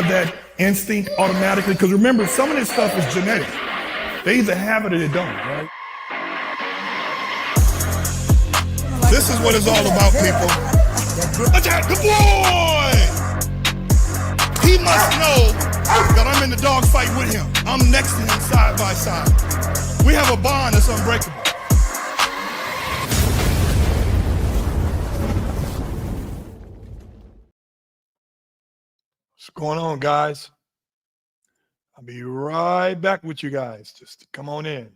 have that instinct automatically? Because remember, some of this stuff is genetic. They either have it or they don't, right? This is what it's all about, people. Attack the boy! He must know that I'm in the dog fight with him. I'm next to him side by side. We have a bond that's unbreakable. What's going on, guys? I'll be right back with you guys. Just come on in.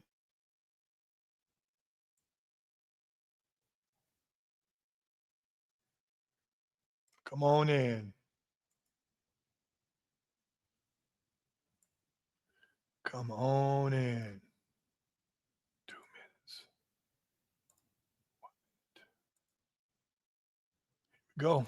Come on in. Come on in. 2 minutes. 1 minute. Go.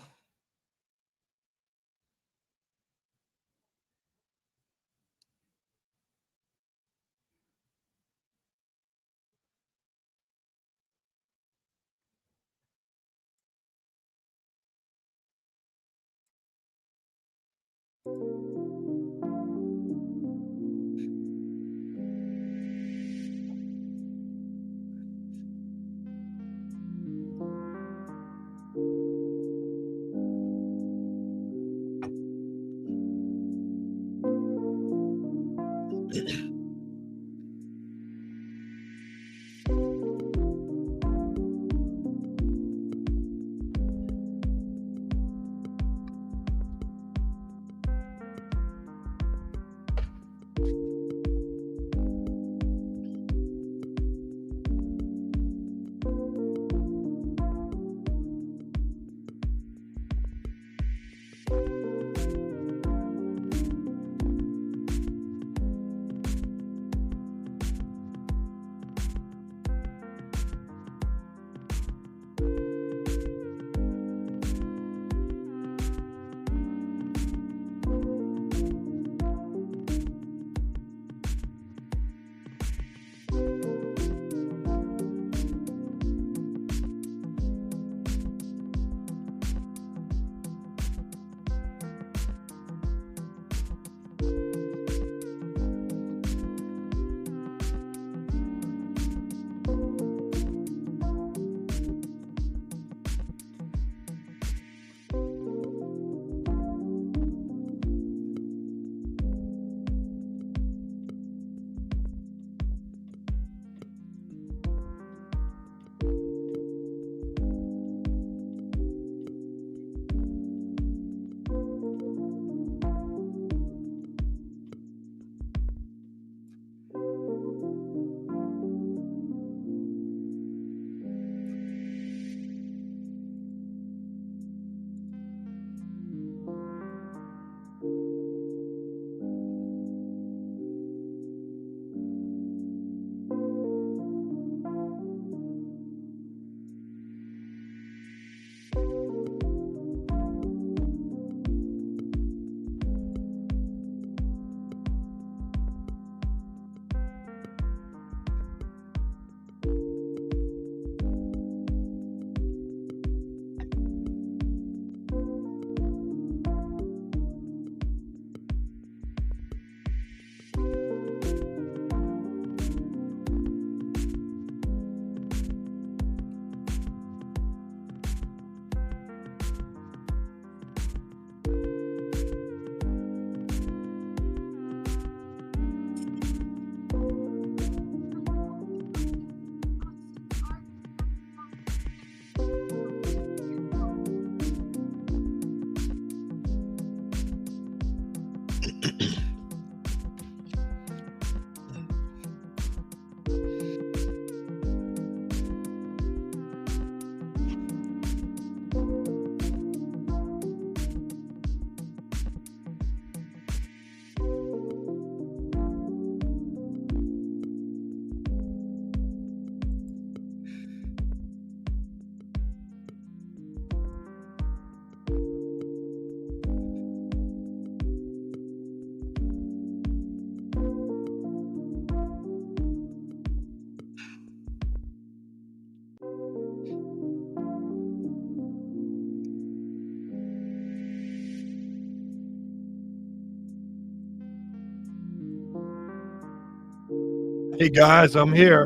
Hey guys, I'm here.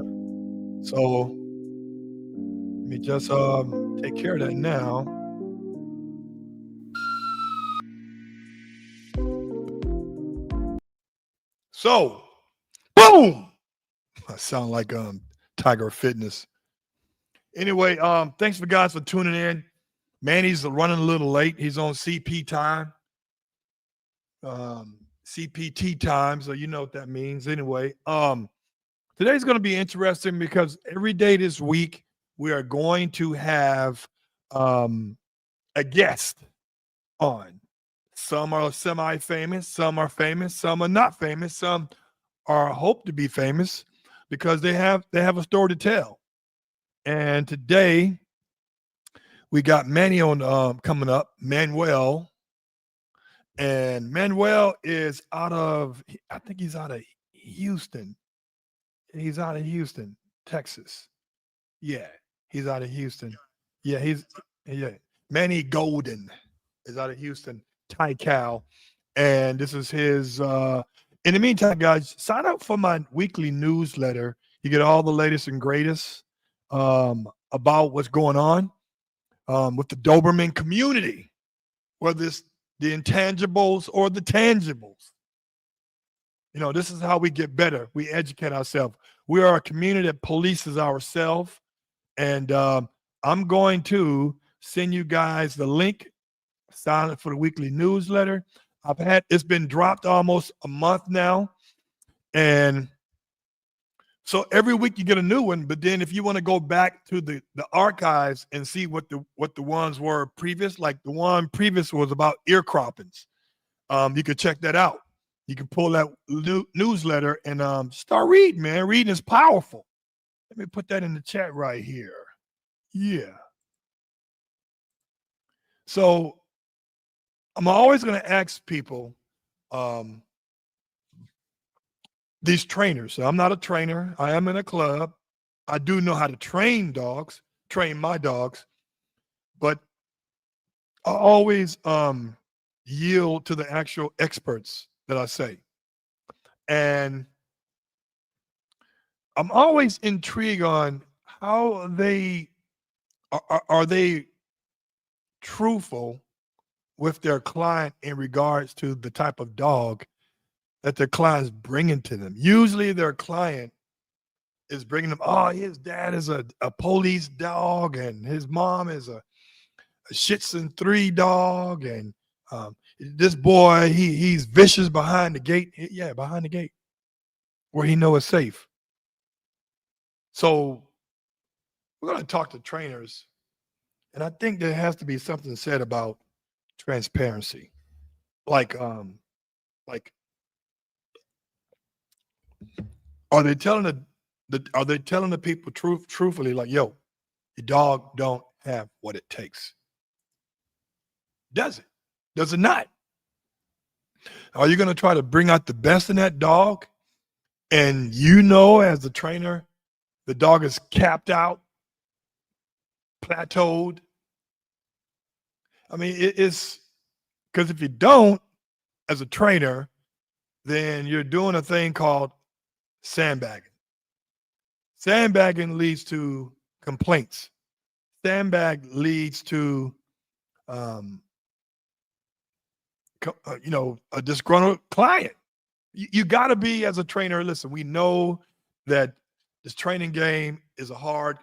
So let me just take care of that now. So, boom! I sound like Tiger Fitness. Anyway, thanks for guys for tuning in. Manny's running a little late. He's on CP time. CPT time, so you know what that means. Anyway, today's going to be interesting because every day this week we are going to have a guest on. Some are semi-famous, some are famous, some are not famous, some are hope to be famous because they have a story to tell. And today we got Manny on coming up, Manuel, and Manuel is out of I think he's out of Houston. He's out of Houston, Texas. Yeah, he's out of Houston. Yeah, yeah. Manny Golden is out of Houston, Ty Cal. And this is his in the meantime, guys, sign up for my weekly newsletter. You get all the latest and greatest about what's going on with the Doberman community, whether it's the intangibles or the tangibles. You know, this is how we get better. We educate ourselves. We are a community that polices ourselves. And I'm going to send you guys the link, sign up for the weekly newsletter. It's been dropped almost a month now. And so every week you get a new one. But then if you want to go back to the archives and see what the ones were previous, like the one previous was about ear croppings, you could check that out. You can pull that newsletter and start reading, man. Reading is powerful. Let me put that in the chat right here. Yeah. So I'm always going to ask people, these trainers. So I'm not a trainer. I am in a club. I do know how to train dogs, train my dogs, but I always yield to the actual experts that I say. And I'm always intrigued on how they are they truthful with their client in regards to the type of dog that their client is bringing to them. Usually their client is bringing them, oh, his dad is a police dog and his mom is a Shih Tzu 3 dog, and this boy, he's vicious behind the gate. Yeah, behind the gate where he know it's safe. So we're going to talk to trainers, and I think there has to be something said about transparency. Like are they telling the people truthfully, like, yo, your dog don't have what it takes? Does it? Does it not? Are you going to try to bring out the best in that dog? And you know, as the trainer, the dog is capped out, plateaued. I mean, it's because if you don't, as a trainer, then you're doing a thing called sandbagging. Sandbagging leads to complaints. Sandbag leads to, a disgruntled client. You got to be, as a trainer. Listen, we know that this training game is a hard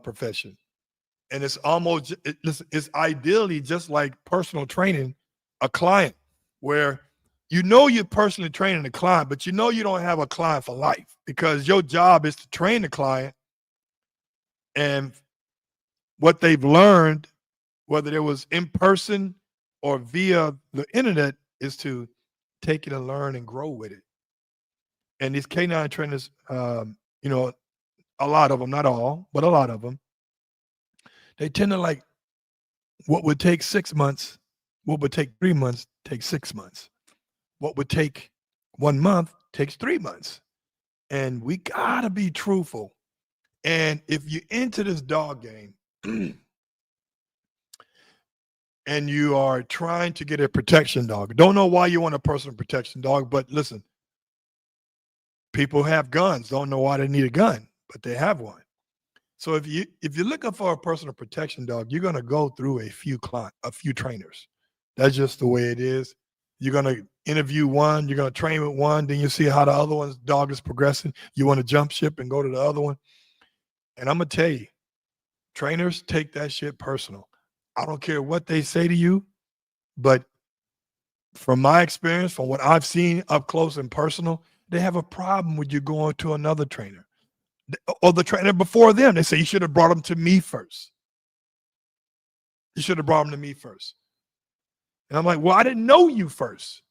profession, and it's almost it's ideally just like personal training a client, where you're personally training the client, but you don't have a client for life, because your job is to train the client, and what they've learned, whether it was in person or via the internet, is to take it and learn and grow with it. And these canine trainers, a lot of them, not all, but a lot of them, they tend to like what would take 6 months, what would take 3 months, takes 6 months. What would take 1 month takes 3 months. And we gotta be truthful. And if you're into this dog game and you are trying to get a protection dog, don't know why you want a personal protection dog, but listen, People have guns, don't know why they need a gun, but they have one. So if you're looking for a personal protection dog, you're gonna go through a few trainers. That's just the way it is. You're gonna interview one, you're gonna train with one, then you see how the other one's dog is progressing. You want to jump ship and go to the other one. And I'm gonna tell you, trainers take that shit personal. I don't care what they say to you, but from my experience, from what I've seen up close and personal, they have a problem with you going to another trainer or the trainer before them. They say, you should have brought them to me first. You should have brought them to me first. And I'm like, well, I didn't know you first.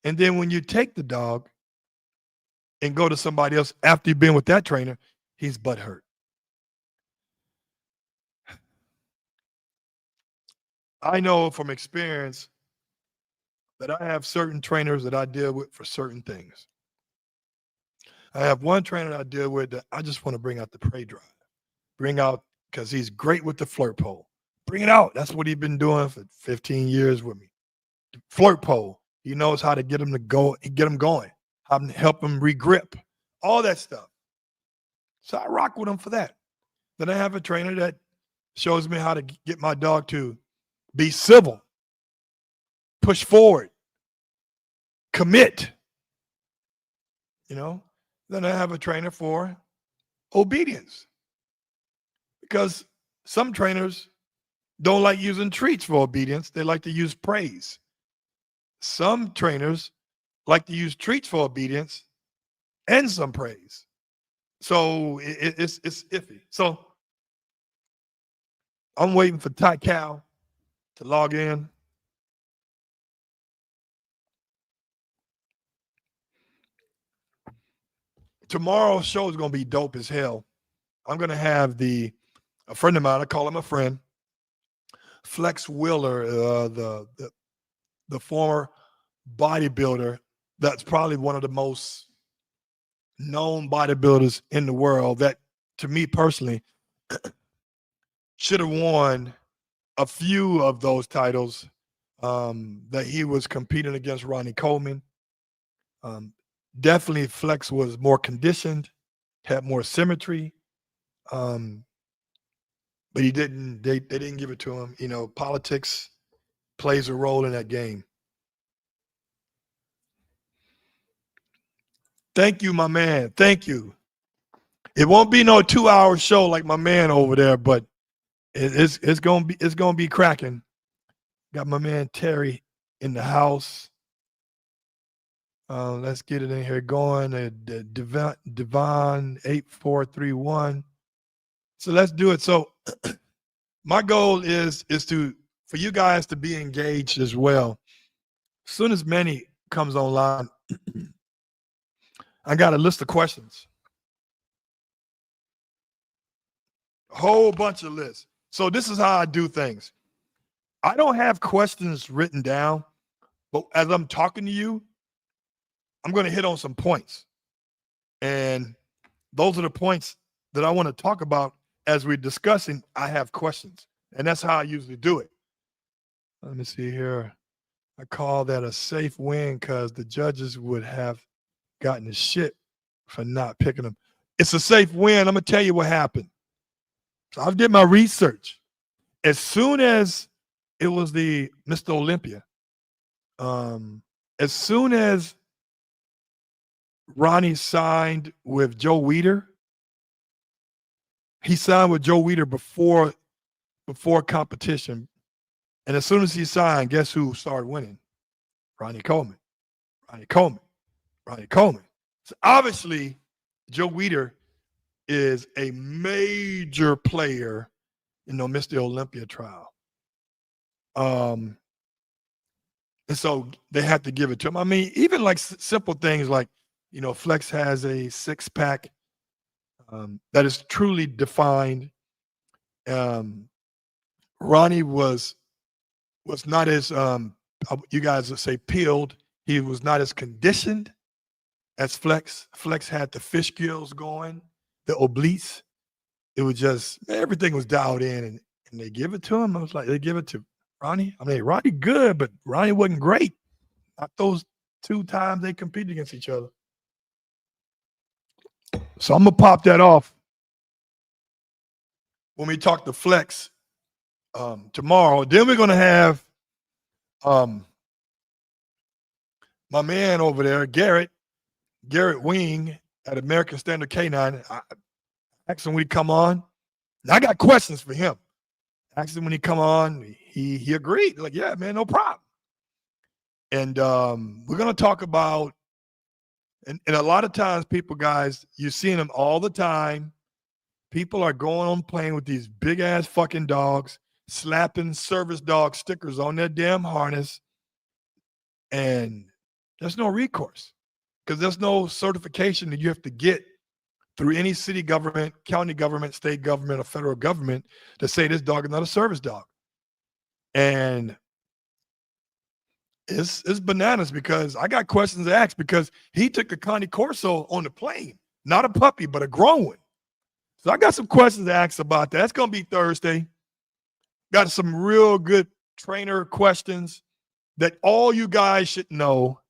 And then when you take the dog and go to somebody else after you've been with that trainer, he's butthurt. I know from experience that I have certain trainers that I deal with for certain things. I have one trainer that I deal with that I just want to bring out the prey drive. Bring out, because he's great with the flirt pole. Bring it out. That's what he's been doing for 15 years with me. The flirt pole. He knows how to get him to go, get him going, how to help him regrip, all that stuff. So I rock with him for that. Then I have a trainer that shows me how to get my dog to be civil, push forward, commit. You know, then I have a trainer for obedience, because some trainers don't like using treats for obedience. They like to use praise. Some trainers like to use treats for obedience and some praise. So it's iffy. So I'm waiting for Ty Cal to log in. Tomorrow's show is going to be dope as hell. I'm going to have a friend of mine, I call him a friend, Flex Wheeler, the former bodybuilder that's probably one of the most known bodybuilders in the world, that to me personally should have won a few of those titles, that he was competing against Ronnie Coleman. Definitely Flex was more conditioned, had more symmetry, but they didn't give it to him. You know, politics plays a role in that game. Thank you, my man. Thank you. It won't be no 2-hour show like my man over there, but it's gonna be cracking. Got my man Terry in the house. Let's get it in here going. Devon 8431. So let's do it. So my goal is for you guys to be engaged as well. As soon as Manny comes online, I got a list of questions. A whole bunch of lists. So this is how I do things. I don't have questions written down, but as I'm talking to you, I'm going to hit on some points. And those are the points that I want to talk about as we're discussing. I have questions, and that's how I usually do it. Let me see here. I call that a safe win because the judges would have gotten the shit for not picking them. It's a safe win. I'm going to tell you what happened. So I did my research. As soon as it was the Mr. Olympia, as soon as Ronnie signed with Joe Weider, he signed with Joe Weider before competition. And as soon as he signed, guess who started winning? Ronnie Coleman. So obviously, Joe Weider is a major player in the Mr. Olympia trial. And so they had to give it to him. I mean, even like simple things like, you know, Flex has a six-pack that is truly defined. Ronnie was not as, you guys would say, peeled. He was not as conditioned as Flex. Flex had the fish gills going, the obliques. It was just, everything was dialed in, and they give it to him. I was like, they give it to Ronnie. I mean, Ronnie good, but Ronnie wasn't great. Not those 2 times they competed against each other. So I'm gonna pop that off when we talk to Flex tomorrow. Then we're gonna have my man over there, Garrett Wing at American Standard K9. I asked him when he come on. Now, I got questions for him. Asked him when he come on. He agreed. Like, yeah, man, no problem. And we're gonna talk about, and a lot of times people, guys, you're seeing them all the time. People are going on playing with these big ass fucking dogs, slapping service dog stickers on their damn harness, and there's no recourse because there's no certification that you have to get through any city government, county government, state government, or federal government to say this dog is not a service dog. And it's bananas because I got questions to ask because he took a Connie Corso on the plane, not a puppy, but a grown one. So I got some questions to ask about that. That's going to be Thursday. Got some real good trainer questions that all you guys should know.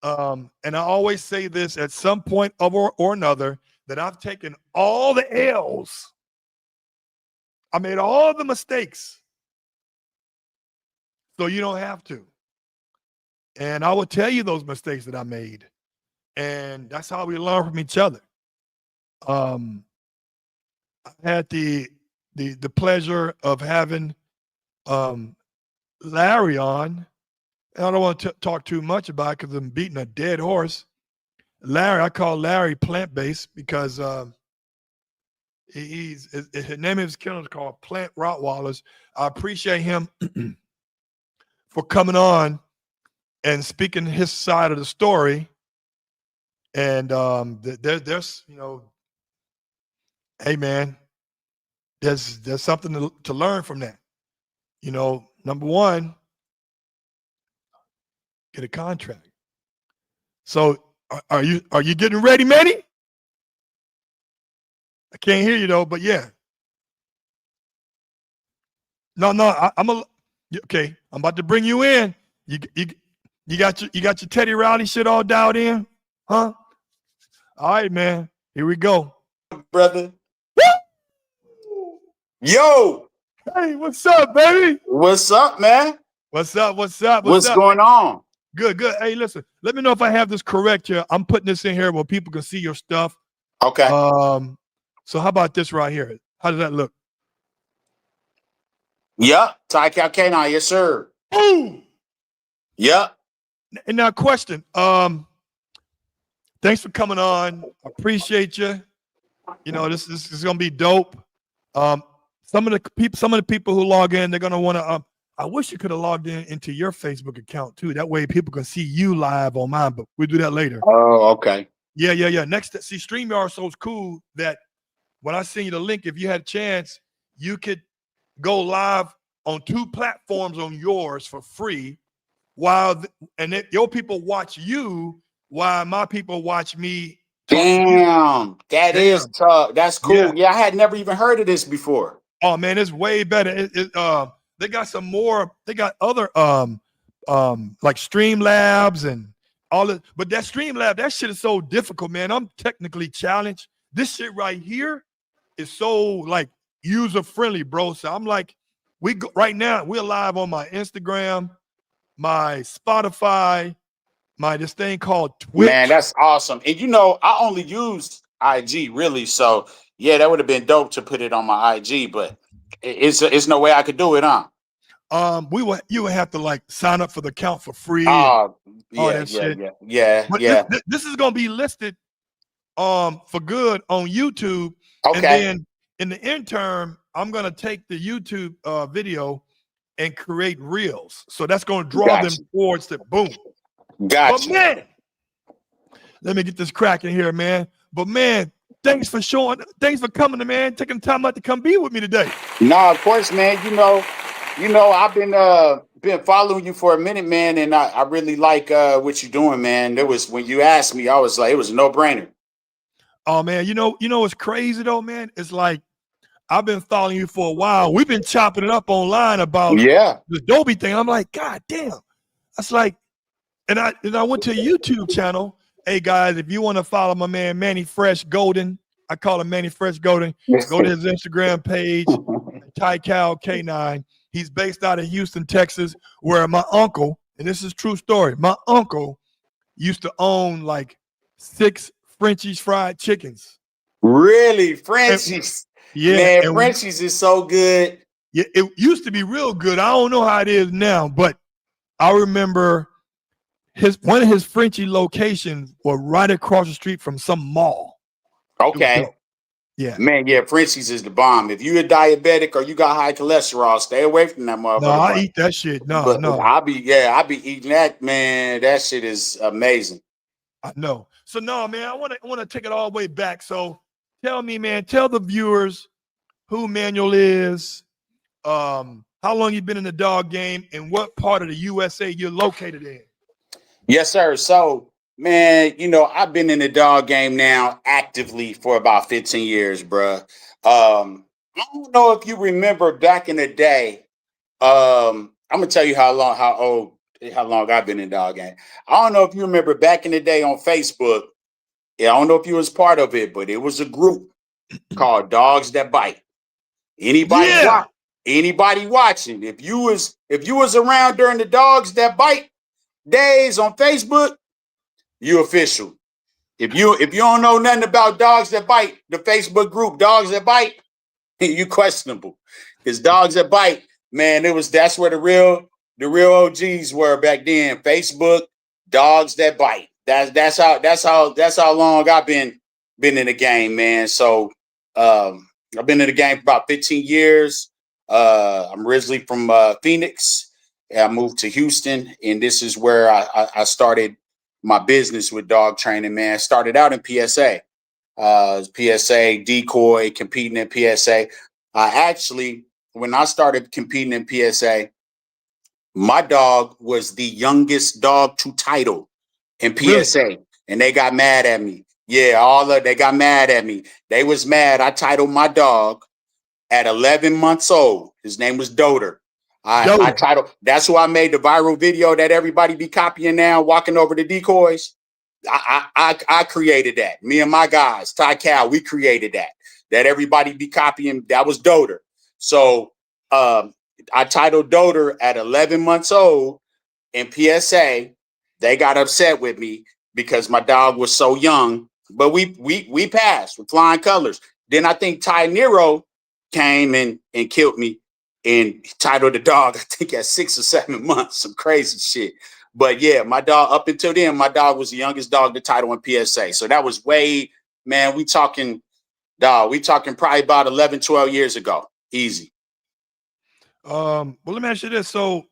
And I always say this at some point or another, that I've taken all the L's. I made all the mistakes. So you don't have to. And I will tell you those mistakes that I made. And that's how we learn from each other. I had the pleasure of having Larry on. And I don't want to talk too much about it because I'm beating a dead horse. Larry, I call Larry plant-based because his name of his kennel is called Plant Rottweilers. I appreciate him for coming on and speaking his side of the story. And there's, you know, hey man, there's something to learn from that. You know, number one, get a contract. So are you getting ready, Manny? I can't hear you though, but yeah. No, okay. I'm about to bring you in. You got your Teddy Riley shit all dialed in, huh? All right, man. Here we go, brother. Yo. Hey, what's up, baby? What's up, man? What's up? What's going on? Good. Hey, listen. Let me know if I have this correct here. I'm putting this in here where people can see your stuff. Okay. So how about this right here? How does that look? Yep. Ty Cal K9, yes, sir. Boom. Yep. And now, question. Thanks for coming on. I appreciate you. You know, this is gonna be dope. Some of the people who log in, they're gonna want to. I wish you could have logged into your Facebook account too. That way, people can see you live on mine. But we'll do that later. Oh, okay. Yeah. Next, see, StreamYard so cool that when I send you the link, if you had a chance, you could go live on 2 platforms on yours for free, while your people watch you while my people watch me. Damn, that is tough. That's cool. Yeah, I had never even heard of this before. Oh man, it's way better. They got some more. They got other like Streamlabs and all that. But that Streamlab, that shit is so difficult, man. I'm technically challenged. This shit right here is so like user friendly, bro. So I'm like, right now we're live on my Instagram, my Spotify, this thing called Twitch. Man, that's awesome. And you know, I only use IG really, so yeah, that would have been dope to put it on my IG, but it's no way I could do it, huh? You would have to like sign up for the account for free. Yeah. This is gonna be listed for good on YouTube. Okay. And then in the interim, I'm gonna take the YouTube video and create reels. So that's gonna draw them towards the boom. Gotcha. But man, let me get this cracking here, man. But man, thanks for coming, man, taking time out to come be with me today. No, of course, man. You know, I've been following you for a minute, man, and I really like what you're doing, man. There was, when you asked me, I was like, it was a no-brainer. Oh man, you know what's crazy though, man? It's like I've been following you for a while. We've been chopping it up online about the Adobe thing. I'm like, God damn. That's like, and I went to a YouTube channel Hey guys, if you want to follow my man Manny Fresh Golden, I call him Manny Fresh Golden. Go to his Instagram page, Ty Cal K9. He's based out of Houston, Texas, where my uncle, and this is true story, my uncle used to own like 6 Frenchie's Fried Chickens. Really, Frenchie's? Yeah, Man, Frenchie's is so good. Yeah, it used to be real good. I don't know how it is now, but I remember one of his Frenchie locations was right across the street from some mall. Okay. Yeah. Man, yeah, Frenchie's is the bomb. If you're a diabetic or you got high cholesterol, stay away from that motherfucker. No, I eat that shit. No. I'll be eating that, man. That shit is amazing. I know. So no, man, I want to take it all the way back. So tell me, man, tell the viewers who Manuel is, how long you been in the dog game, and what part of the USA you're located in. Yes, sir. So, man, I've been in the dog game now actively for about 15 years, bruh. I don't know if you remember back in the day. I'm gonna tell you how long I've been in the dog game. I don't know if you remember back in the day on Facebook. Yeah, I don't know if you was part of it, but it was a group called Dogs That Bite. Anybody watching? If you was around during the Dogs That Bite days on Facebook, you official. If you don't know nothing about Dogs That Bite, the Facebook group Dogs That Bite, you questionable. Because Dogs That Bite, man, that's where the real OGs were back then. Facebook, Dogs That Bite. That's how long I've been in the game, man. So I've been in the game for about 15 years. I'm originally from Phoenix. I moved to Houston, and this is where I started my business with dog training, man. Started out in PSA. PSA, decoy, competing in PSA. When I started competing in PSA, my dog was the youngest dog to title in PSA. Really? And they got mad at me. Yeah, they got mad at me. They was mad. I titled my dog at 11 months old. His name was Doter. I titled. That's who I made the viral video that everybody be copying now, walking over the decoys. I created that. Me and my guys, Ty Cal, we created that everybody be copying. That was Doter. So I titled Doter at 11 months old in PSA. They got upset with me because my dog was so young, but we passed with flying colors. Then I think Ty Nero came and killed me and titled the dog, I think at 6 or 7 months, some crazy shit. But yeah, my dog, up until then, my dog was the youngest dog to title in PSA. So that was man, we talking probably about 11, 12 years ago. Easy. Well, let me ask you this. So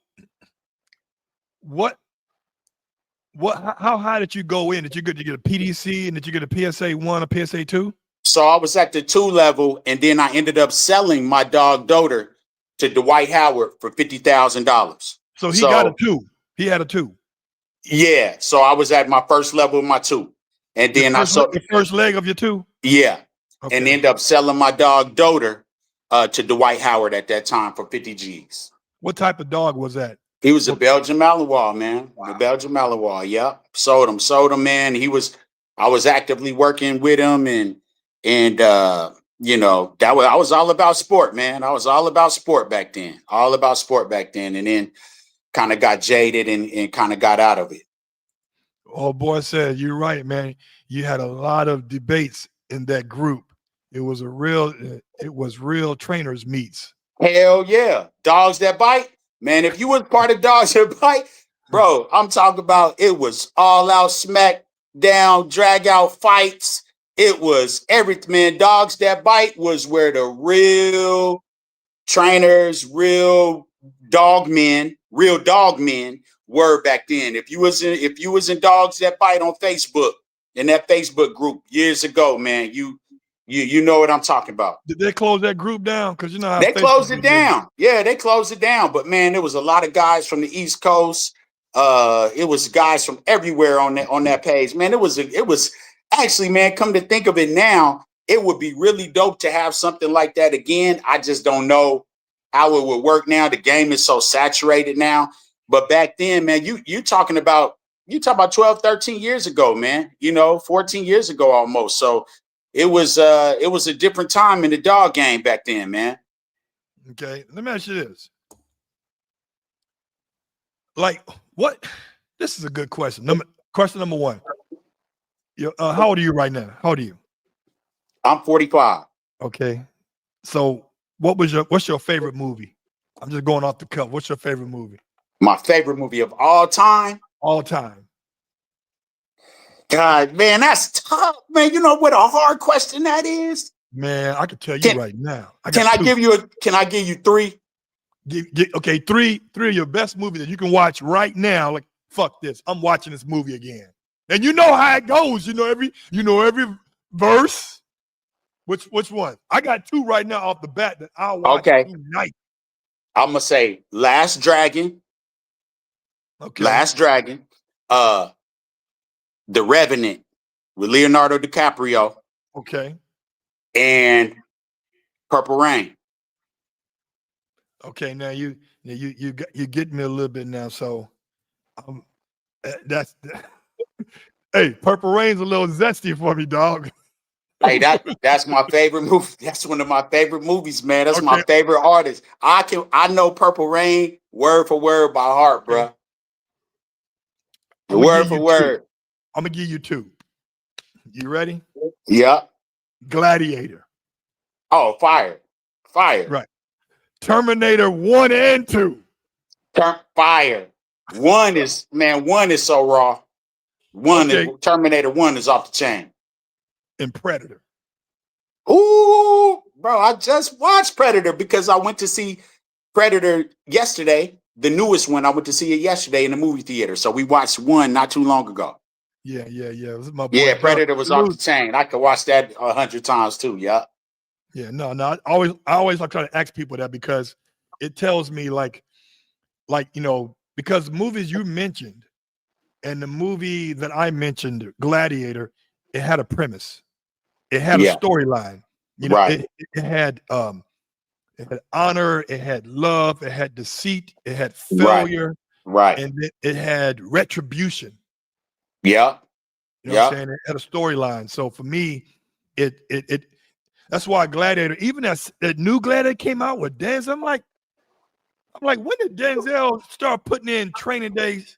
how high did you go in? Did you get a PDC, and did you get a PSA 1 or PSA 2? So I was at the 2 level, and then I ended up selling my dog Doter to Dwight Howard for $50,000. So he got a 2. He had a 2. Yeah. So I was at my first level of my 2. And then I sold the first leg of your 2? Yeah. Okay. And ended up selling my dog Doter to Dwight Howard at that time for 50 G's. What type of dog was that? He was a Belgian Malinois, man. Wow. The Belgian Malinois. Yep. Sold him, man. I was actively working with him, and I was all about sport, man. I was all about sport back then. And then kind of got jaded and kind of got out of it. Oh, boy, said you're right, man. You had a lot of debates in that group. It was real trainers meets. Hell yeah. Dogs That Bite. Man, if you was part of Dogs That Bite, bro, I'm talking about it was all out smack down, drag out fights. It was everything, man. Dogs That Bite was where the real trainers, real dog men were back then. If you was in Dogs That Bite on Facebook, in that Facebook group years ago, man, you know what I'm talking about. Did they close that group down? Because you know how they closed it down. Yeah, they closed it down. But man, there was a lot of guys from the East Coast. It was guys from everywhere on that page. Man, it was actually, man, come to think of it now, it would be really dope to have something like that again. I just don't know how it would work now. The game is so saturated now. But back then, man, you talking about you talk about 12, 13 years ago, man. 14 years ago almost. So it was a different time in the dog game back then, man. Okay, let me ask you this. Like, what? This is a good question. Question number one. How old are you right now? How old are you? I'm 45. Okay. So what's your favorite movie? I'm just going off the cuff. What's your favorite movie? My favorite movie of all time? All time. God, man, that's tough, man. You know what a hard question that is? Man, I can tell you right now. Can I give you three? Okay, three of your best movies that you can watch right now. Like, fuck this. I'm watching this movie again. And you know how it goes. You know every verse. Which one? I got two right now off the bat that I'll watch tonight. I'm gonna say Last Dragon. Okay. Last Dragon. The Revenant with Leonardo DiCaprio. Okay. And Purple Rain. Okay, now you get me a little bit now. So that's hey, Purple Rain's a little zesty for me, dog. Hey, that's my favorite movie. That's one of my favorite movies, man. That's my favorite artist. I know Purple Rain word for word by heart, bro. Word for word. I'm gonna give you two. You ready? Yep. Gladiator. Oh, fire. Right. Terminator 1 and 2. Fire. One is so raw. Terminator 1 is off the chain. And Predator. Ooh, bro, I just watched Predator because I went to see Predator yesterday. The newest one, I went to see it yesterday in the movie theater. So we watched one not too long ago. Yeah. It was my boy. Predator was off the chain. I could watch that 100 times too. Yeah. Yeah, no. I always like try to ask people that because it tells me like because the movies you mentioned and the movie that I mentioned, Gladiator, it had a premise. It had a storyline. Right. It had honor, it had love, it had deceit, it had failure, right, and it had retribution. Yeah. You know what I'm saying? It had a storyline. So for me, it that's why Gladiator, even as that new Gladiator came out with Denzel, I'm like, when did Denzel start putting in Training Days,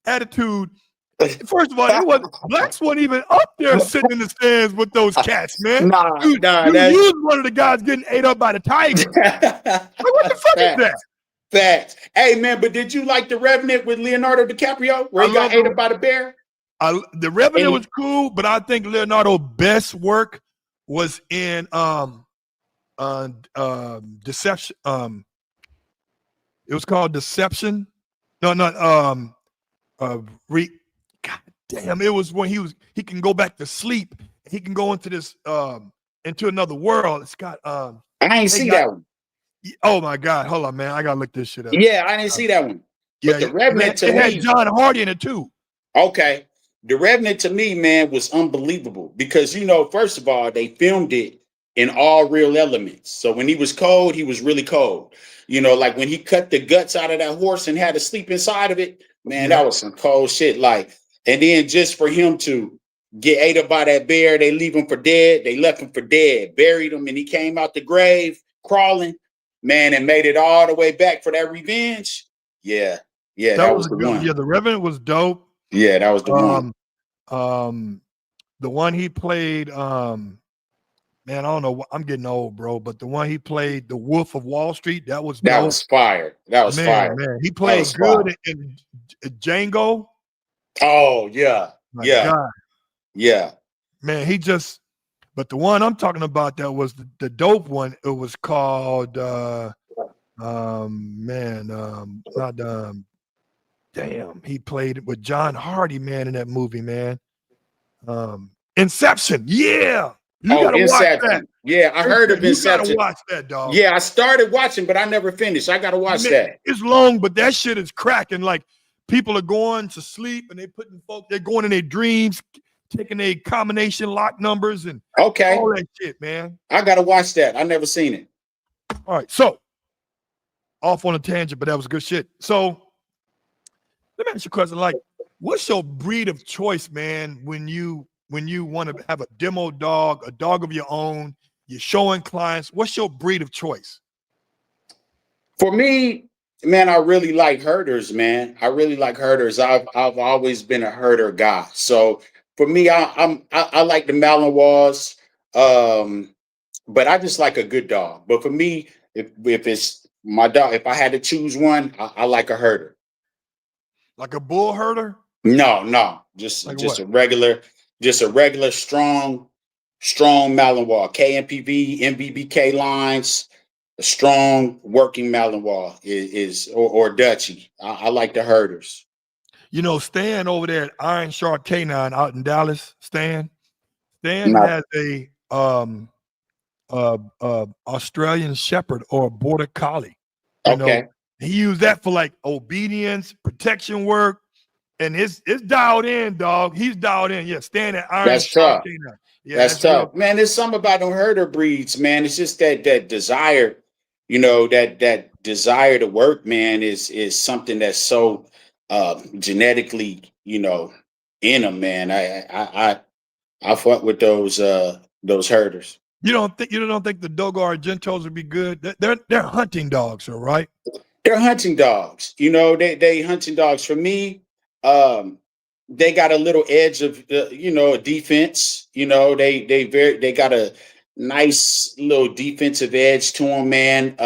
Attitude? First of all, blacks weren't even up there sitting in the stands with those cats, man. You was one of the guys getting ate up by the tiger. What the fuck is that? Facts. Hey, man, but did you like The Revenant with Leonardo DiCaprio where he got ate up by the bear? The Revenant was cool, but I think Leonardo's best work was in Deception. It was called Deception. God damn, it was when he can go back to sleep. He can go into this into another world. It's got I ain't see that one. Oh my God, hold on, man. I gotta look this shit up. Yeah, I didn't see that one. But The Revenant to me had John Hardy in it too. Okay. The Revenant to me, man, was unbelievable because first of all, they filmed it in all real elements. So when he was cold, he was really cold. Like when he cut the guts out of that horse and had to sleep inside of it, man, that was some cold shit. Like, and then just for him to get ate up by that bear, they leave him for dead. They left him for dead, buried him, and he came out the grave crawling, man, and made it all the way back for that revenge. Yeah, that was the one. Yeah, The Revenant was dope. Yeah, that was the one. The one he played, man, I don't know. I'm getting old, bro. But the one he played, the Wolf of Wall Street, that was dope. That was fire. That was fire. Man, he played good in Django. Oh yeah, God. Yeah. Man, but the one I'm talking about that was the dope one. It was called damn, he played with John Hardy, man, in that movie, man. Inception, yeah. You gotta Inception. watch that. Yeah, I heard of Inception. You gotta watch that, dog. Yeah, I started watching, but I never finished. I gotta watch that. It's long, but that shit is cracking. Like people are going to sleep and they're going in their dreams, taking a combination lock numbers and all that shit, man. I gotta watch that. I never seen it. All right, so off on a tangent, but that was good shit. So let me ask you a question. Like, What's your breed of choice, man? When you want to have a demo dog, a dog of your own, you're showing clients. What's your breed of choice? For me, man, I really like herders, man. I really like herders. I've always been a herder guy. So for me, I like the Malinois, but I just like a good dog. But for me, if it's my dog, if I had to choose one, I like a herder. Like a bull herder? No, no, Like just what? a regular strong Malinois, KMPV, MBBK lines. A strong working Malinois is or Dutchie. I like the herders. You know, Stan over there at Iron Shark Canine out in Dallas, Stan Not has a Australian Shepherd or a Border Collie. You know, okay. he used that for like obedience, protection work, and it's dialed in, dog. He's dialed in. Yeah, Stan at Iron That's Shark tough. Canine. Yeah, That's that's real. tough, man. There's something about them herder breeds, man. It's just that desire, that desire to work, man, is something that's so genetically, in them, man. I fuck with those herders. You don't think the Dogo Argentos would be good? They're hunting dogs, all right? They're hunting dogs. They hunting dogs. For me, um, they got a little edge of a defense. They got a nice little defensive edge to them, man.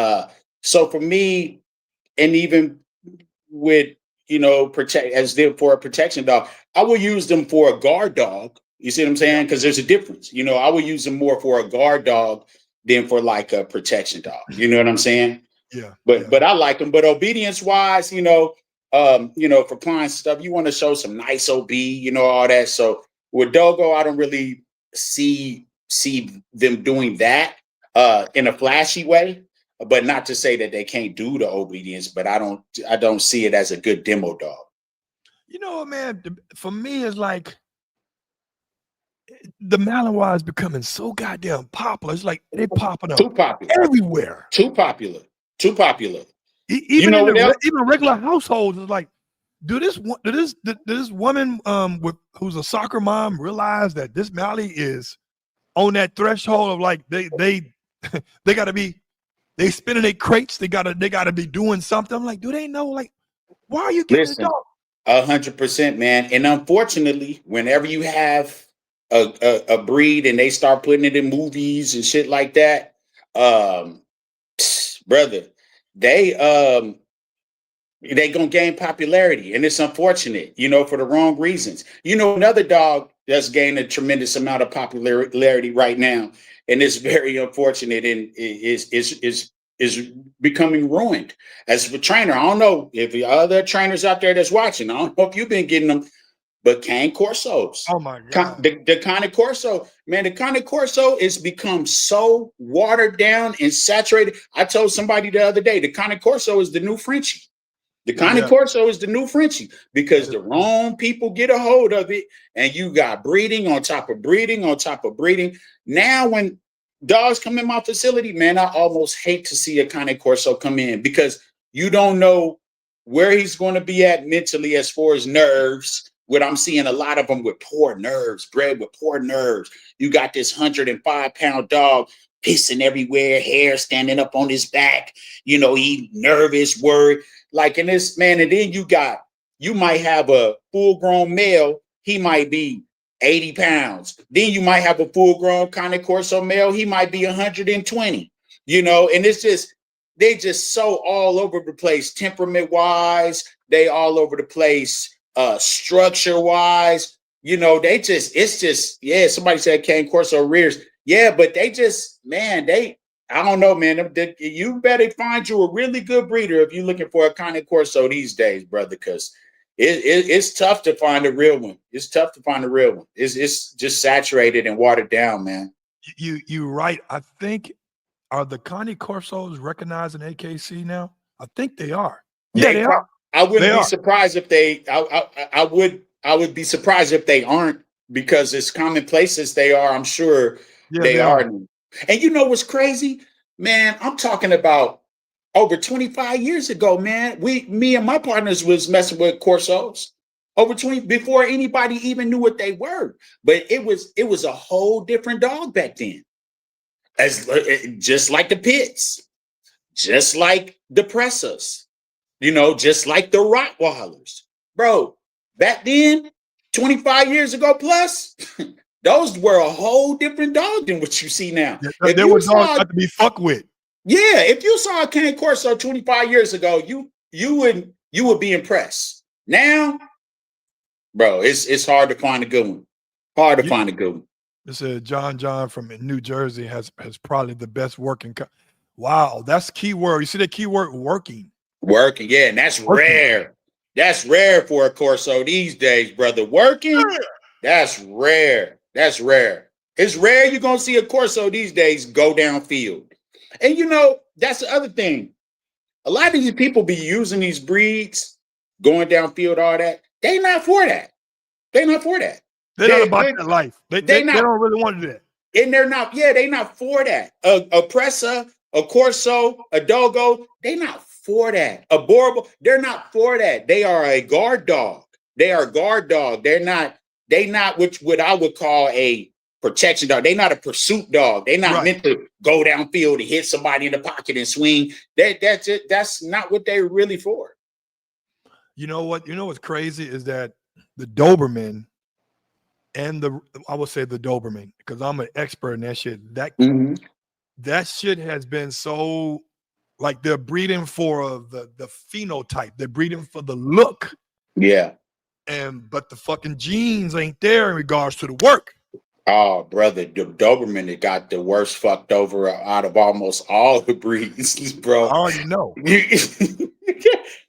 So for me, and even with protect as them for a protection dog, I will use them for a guard dog. You see what I'm Yeah, saying? Because there's a difference. I will use them more for a guard dog than for like a protection dog. You know what I'm saying? yeah, But yeah. but I like them. But obedience wise, for client stuff, you want to show some nice all that. So with Dogo, I don't really see them doing that in a flashy way. But not to say that they can't do the obedience, but I don't see it as a good demo dog. You know what, man? For me, it's like the Malinois is becoming so goddamn popular. It's like they popping up Too popular. everywhere. Too popular. Too popular. You Even know in what else? even regular households, it's like, do this woman who's a soccer mom realize that this Mally is on that threshold of like they they gotta be they spinning their crates, they gotta be doing something. I'm like, do they know? Like, why are you getting the Listen, dog? 100%, man. And unfortunately, whenever you have a breed and they start putting it in movies and shit like that, um, brother, they gonna gain popularity, and it's unfortunate, for the wrong reasons. Another dog that's gained a tremendous amount of popularity right now, and it's very unfortunate, and is becoming ruined as a trainer. I don't know if the other trainers out there that's watching. I don't know if you've been getting them, but cane corsos. Oh my god. The Cane Corso, man, the Cane Corso is become so watered down and saturated. I told somebody the other day, the Cane Corso is the new Frenchie. The Cane Yeah, Corso is the new Frenchie that because is the true. wrong people get a hold of it, and you got breeding on top of breeding on top of breeding. Now, when dogs come in my facility, man, I almost hate to see a Cane Corso come in because you don't know where he's going to be at mentally as far as nerves. What I'm seeing a lot of them with poor nerves, bred with poor nerves. You got this 105-pound dog pissing everywhere, hair standing up on his back. He nervous, worried. Like in this, man, and then you might have a full-grown male, he might be 80 pounds. Then you might have a full-grown Cane Corso male, he might be 120, and they just so all over the place, temperament-wise, they all over the place, structure-wise, it's just, yeah, somebody said Cane Corso rears. Yeah, but they just, man, I don't know, man. You better find you a really good breeder if you're looking for a Cane Corso these days, brother, because it's tough to find a real one. It's tough to find a real one. It's just saturated and watered down, man. You right. I think, are the Cane Corsos recognized in AKC now? I think they are. Yeah, they are. I wouldn't They be are. surprised if they. I would be surprised if they aren't because as commonplace as they are, I'm sure Yeah, they they are. are. And you know what's crazy, man? I'm talking about over 25 years ago, man. Me and my partners was messing with Corsos. before anybody even knew what they were. But it was a whole different dog back then. As just like the pits, just like the Pressers, just like the Rottweilers. Bro, back then, 25 years ago plus, those were a whole different dog than what you see now. Yeah, there were dogs not to be fucked with. Yeah, if you saw a Cane Corso 25 years ago, you would be impressed. Now, bro, it's hard to find a good one. Hard to find a good one. This is John from New Jersey has probably the best working. Wow, that's keyword. You see that keyword working. Working, yeah, and that's rare. That's rare for a Corso these days, brother. Working, that's rare. That's rare. It's rare you're gonna see a Corso these days go downfield. And that's the other thing. A lot of these people be using these breeds, going downfield, all that. They not for that. They're not for that. They're not about that life. They don't really want to do that. And they're not for that. A Pressa, a Corso, a Dogo, they're not for that. A Borbo, they're not for that. They are a guard dog. They are a guard dog. They not what I would call a protection dog. They're not a pursuit dog. They're not meant to go downfield and hit somebody in the pocket and swing. That's it. That's not what they're really for. You know what? What's crazy is that the Doberman and I would say the Doberman, because I'm an expert in that shit. That shit has been so, like, they're breeding for the phenotype. They're breeding for the look. Yeah. But the fucking genes ain't there in regards to the work. Oh, brother, the Doberman that got the worst fucked over out of almost all the breeds, bro. I already know.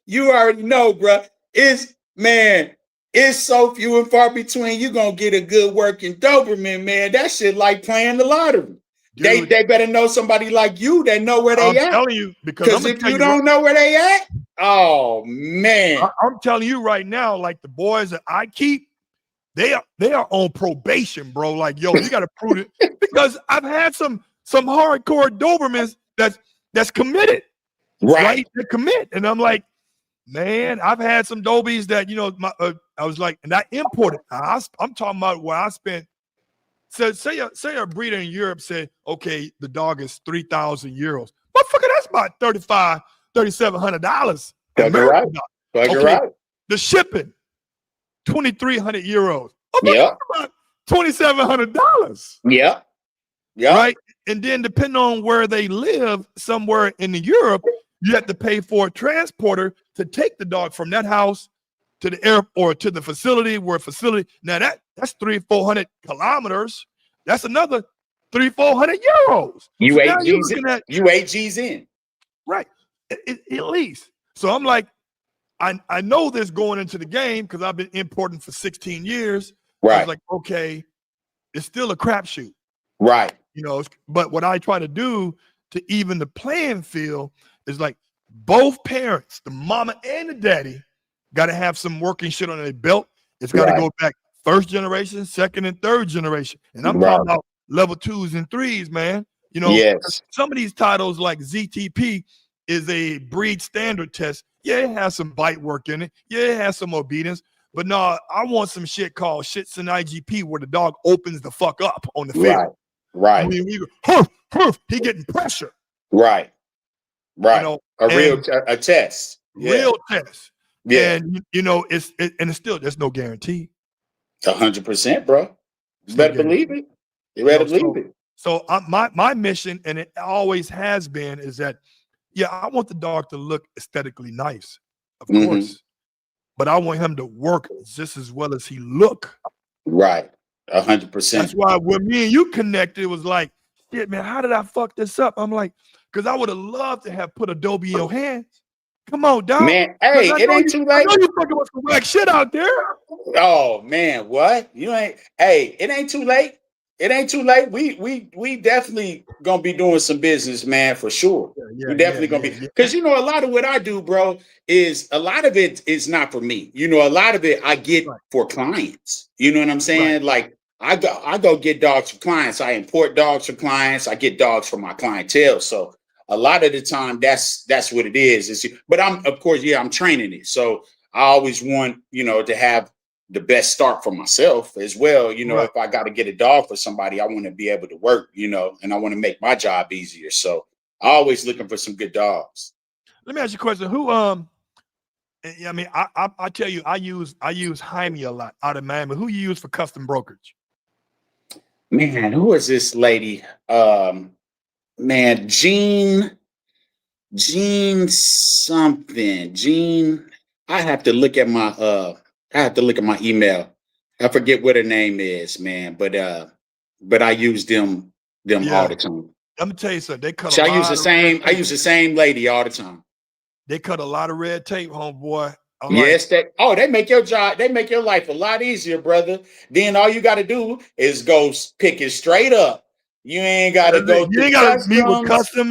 You already know, bro. It's so few and far between. You're going to get a good working Doberman, man. That shit like playing the lottery. Dude, they better know somebody like you that know where they at. I'm telling you, because if you don't know where they at, oh, man. I'm telling you right now, like the boys that I keep, they are on probation, bro. Like, yo, you got to prove it. Because I've had some hardcore Dobermans that's committed. Right? They commit. And I'm like, man, I've had some Dobies that, I was like, and I imported. I'm talking about where I spent. So say a breeder in Europe said, okay, the dog is 3,000 euros. Motherfucker, that's about $3,700. Right. Right. The shipping, 2,300 euros. Yeah. About $2,700. Yeah. Yeah. Right. And then depending on where they live, somewhere in Europe, you have to pay for a transporter to take the dog from that house to the air or to the facility now that's 300-400 kilometers. That's another 300-400 euros. You eight G's in. Right. At least. So I'm like, I know this going into the game because I've been importing for 16 years. Right. I was like, okay, it's still a crapshoot. Right. But what I try to do to even the playing field is like both parents, the mama and the daddy, got to have some working shit on their belt. It's got to go back first generation, second and third generation. And I'm talking about level 2s and 3s, man. Some of these titles like ZTP is a breed standard test. Yeah, it has some bite work in it. Yeah, it has some obedience. But no, I want some shit called shits and IGP where the dog opens the fuck up on the field. Right. I mean, he getting pressure. Right. A test. Real test. Yeah. And it's still, there's no guarantee. 100%, bro. You better believe it. You better believe it. So my mission, and it always has been, is that, I want the dog to look aesthetically nice, of course, but I want him to work just as well as he look. Right. 100%. That's why when me and you connected, it was like, shit, man, how did I fuck this up? I'm like, because I would have loved to have put Adobe in your hands. Come on, dog. Man, hey, it ain't too late. I know you fucking with some whack shit out there. Oh, man, what? It ain't too late. It ain't too late. We definitely gonna be doing some business, man, for sure. We definitely gonna be, because a lot of what I do, bro, is a lot of it is not for me. A lot of it I get for clients. You know what I'm saying? Like I go get dogs for clients. I import dogs for clients. I get dogs for my clientele. So a lot of the time that's what it is. But I'm training it. So I always want, to have the best start for myself as well. You know, Right. if I got to get a dog for somebody, I want to be able to work, you know, and I want to make my job easier. So I always looking for some good dogs. Let me ask you a question. Who I mean, I tell you, I use Jaime a lot out of Miami. Who you use for custom brokerage? Man, who is this lady? Man, Jean something. Jean. I have to look at my email. I forget what her name is, man. But I use them all Yeah. the time. Let me tell you something. They cut a So I use lot the of red same. I tape. use the same lady all the time. They cut a lot of red tape, homeboy. I'm like, Yes, they make your job, they make your life a lot easier, brother. Then all you got to do is go pick it straight up. You ain't got to go you through ain't gotta meet with customs.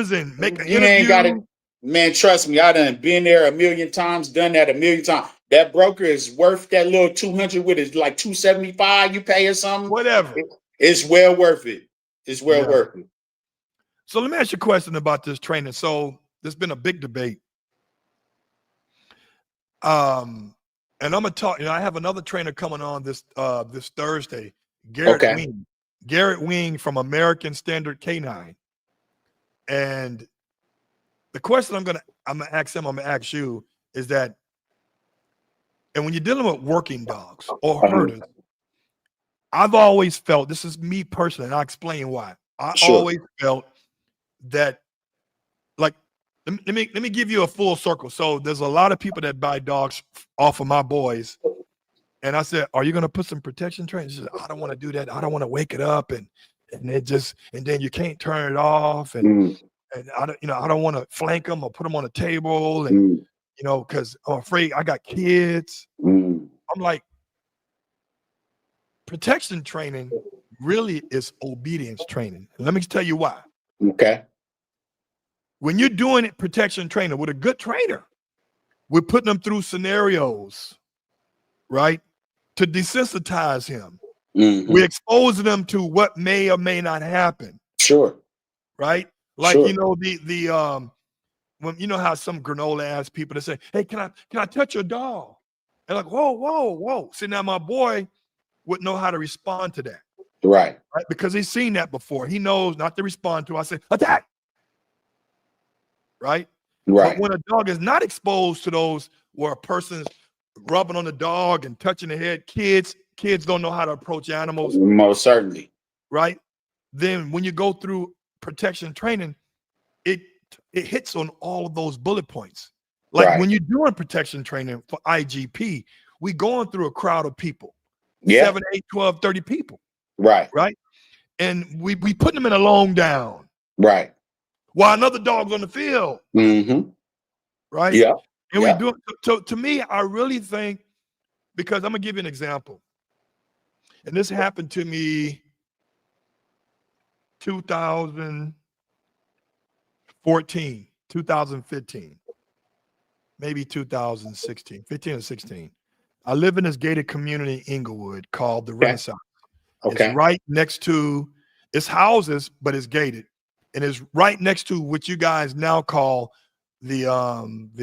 customs and make an You ain't got interview. to, man. Trust me, I done been there a million times, done that a million times. That broker is worth that little 200 with it, like 275 you pay or something. Whatever. It's well worth it. It's well Yeah. worth it. So let me ask you a question about this training. So there's been a big debate. And I'm gonna talk. I have another trainer coming on this Thursday, Garrett Okay. Wing. Garrett Wing from American Standard Canine. And the question I'm gonna ask him, I'm gonna ask you, is that, and when you're dealing with working dogs or herders, I've always felt, this is me personally, and I'll explain why. I Sure. always felt that, like, let me give you a full circle. So there's a lot of people that buy dogs off of my boys. And I said, are you going to put some protection training? She said, I don't want to do that. I don't want to wake it up. And then you can't turn it off. And I don't want to flank them or put them on a table. And, cause I'm afraid I got kids. I'm like, protection training really is obedience training. And let me tell you why. Okay. When you're doing it, protection training with a good trainer, we're putting them through scenarios, right? To desensitize him. We're exposing them to what may or may not happen. Sure. Right? Like, when you know how some granola ass people that say, hey, can I touch your dog? And like, whoa. See, now my boy would know how to respond to that. Right. Because he's seen that before. He knows not to respond to. I say, attack. Right? But when a dog is not exposed to those where a person's rubbing on the dog and touching the head, kids don't know how to approach animals. Most certainly. Right? Then when you go through protection training, it hits on all of those bullet points. Like when you're doing protection training for IGP, we going through a crowd of people. 7, 8, 12, 30 people. Right. Right? And we put them in a long down. Right. While another dog's on the field. Right? Yeah. And we do it. To me, I really think, because I'm gonna give you an example. And this happened to me 2014, 2015, maybe 2016, 15 or 16. I live in this gated community in Inglewood called the Renaissance. It's right next to, it's houses, but it's gated. And it's right next to what you guys now call that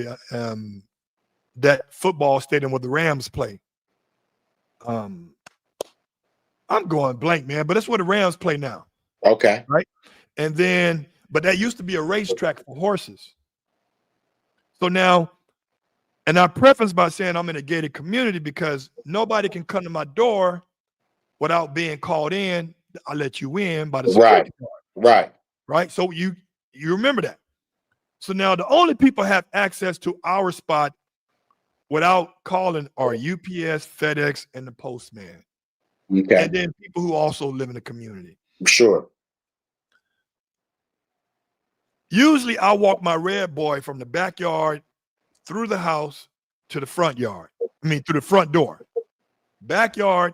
football stadium where the Rams play. I'm going blank, man, but that's where the Rams play now. Okay. Right. And then, but that used to be a racetrack for horses. So now, and I preface by saying I'm in a gated community because nobody can come to my door without being called in. I let you in by the security guard. Right. So you remember that. So now the only people have access to our spot without calling are UPS, FedEx, and the postman. Okay. And then people who also live in the community. Sure. Usually I walk my red boy from the backyard through the house to the front yard. Through the front door. Backyard,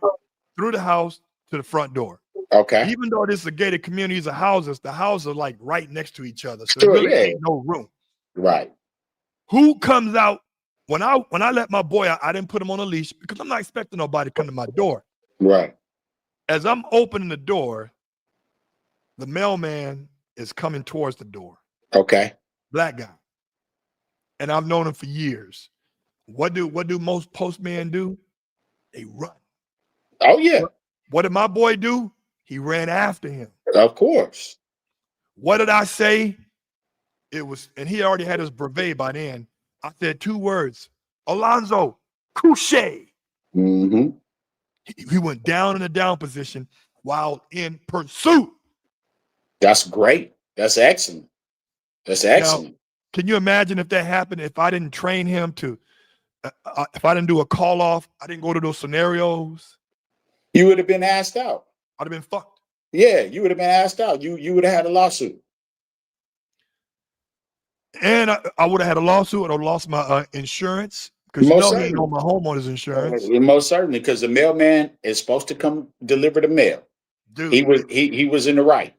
through the house to the front door. Okay. Even though this is a gated community of houses, the houses are like right next to each other. So there really ain't no room. Right. Who comes out when I let my boy out? I didn't put him on a leash because I'm not expecting nobody to come to my door. Right. As I'm opening the door, the mailman is coming towards the door. Okay. Black guy. And I've known him for years. What do most postmen do? They run. Oh yeah, What did my boy do? He ran after him. of course. What did I say? It was, and he already had his brevet by then. I said 2 words: Alonzo, couche. Mm-hmm. He went down in the down position while in pursuit. That's great. That's excellent. That's excellent. Now, can you imagine if that happened? If I didn't train him to, if I didn't do a call off, I didn't go to those scenarios, You would have been asked out. I'd have been fucked. Yeah, you would have been asked out. You would have had a lawsuit. And I would have had a lawsuit. I'd have lost my insurance because he Most ain't certainly. on my homeowner's insurance. Most certainly, because the mailman is supposed to come deliver the mail. Dude, He was in the right.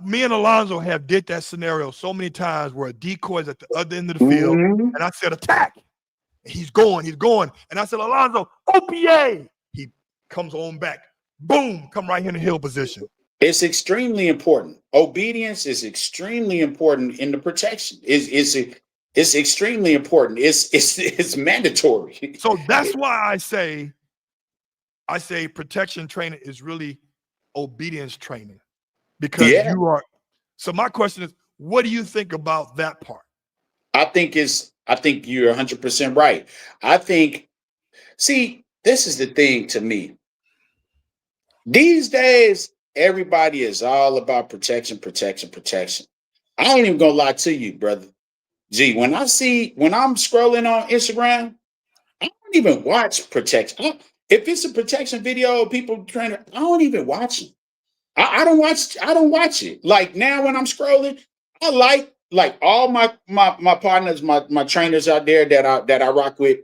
me and Alonzo have did that scenario so many times where a decoy is at the other end of the field, and I said attack. He's going, and I said Alonzo, OPA. He comes on back, boom, come right here in the hill position. It's extremely important. Obedience is extremely important in the protection. It's extremely important. It's mandatory. So that's why I say protection training is really obedience training, because you are. So my question is, what do you think about that part? I think you're 100% right. See, this is the thing to me. These days, everybody is all about protection. I ain't even gonna lie to you, brother. Gee, when I'm scrolling on Instagram, I don't even watch protection. If it's a protection video of people trying to, I don't even watch it. I don't watch it. Like now when I'm scrolling, I like all my partners, my trainers out there that I rock with.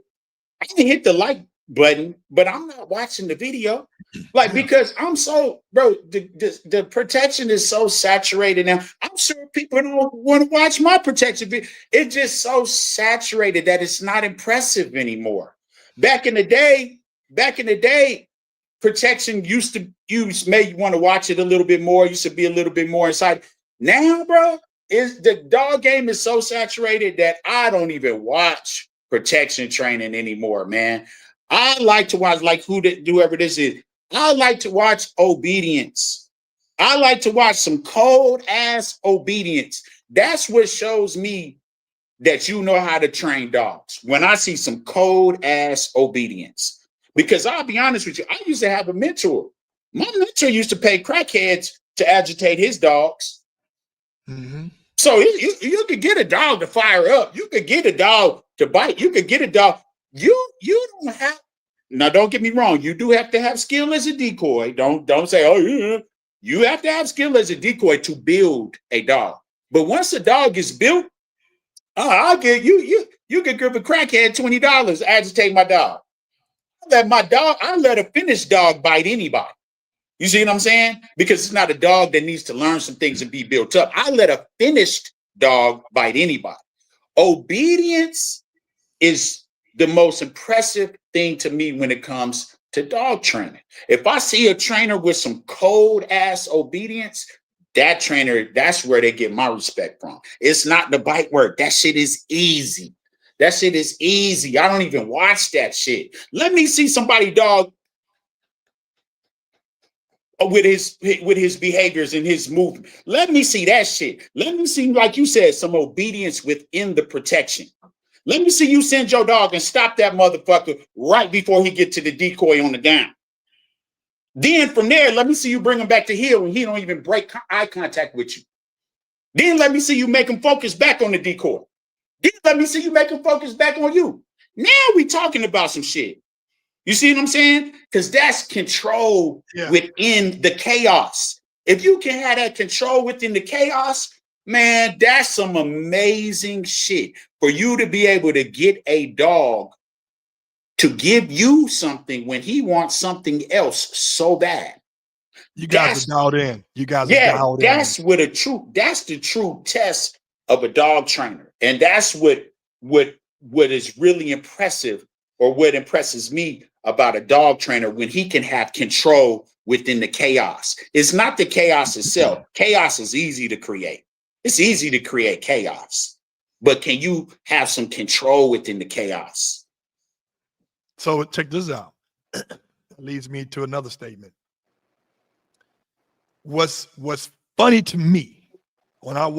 I can hit the like button, but I'm not watching the video. Like, because I'm so, bro, the protection is so saturated now. I'm sure people don't want to watch my protection video. It's just so saturated that it's not impressive anymore. Back in the day, protection you may want to watch it a little bit more. Used to be a little bit more inside. Now, bro, the dog game is so saturated that I don't even watch protection training anymore, man. I like to watch, like whoever this is. I like to watch obedience. I like to watch some cold ass obedience. That's what shows me that you know how to train dogs. When I see some cold ass obedience. Because I'll be honest with you, I used to have a mentor. My mentor used to pay crackheads to agitate his dogs. Mm-hmm. So you could get a dog to fire up. You could get a dog to bite. You could get a dog. You don't have. Now, don't get me wrong. You do have to have skill as a decoy. Don't say, oh yeah. You have to have skill as a decoy to build a dog. But once a dog is built, I'll get you. You can give a crackhead $20 to agitate my dog. I let a finished dog bite anybody. You see what I'm saying? Because it's not a dog that needs to learn some things and be built up. I let a finished dog bite anybody. Obedience is the most impressive thing to me when it comes to dog training. If I see a trainer with some cold ass obedience, that trainer, that's where they get my respect from. It's not the bite work. That shit is easy. I don't even watch that shit. Let me see somebody dog with his behaviors and his movement. Let me see that shit. Let me see, like you said, some obedience within the protection. Let me see you send your dog and stop that motherfucker right before he get to the decoy on the down. Then from there, let me see you bring him back to heel and he don't even break eye contact with you. Then let me see you make him focus back on the decoy. Then let me see you make him focus back on you. Now we talking about some shit. You see what I'm saying? Because that's control within the chaos. If you can have that control within the chaos, man, that's some amazing shit. For you to be able to get a dog to give you something when he wants something else so bad. You guys are dialed in. That's the true test of a dog trainer. And that's what is really impressive, or what impresses me about a dog trainer, when he can have control within the chaos. It's not the chaos itself. Chaos is easy to create. It's easy to create chaos. But can you have some control within the chaos? So check this out. Leads me to another statement. What's funny to me when I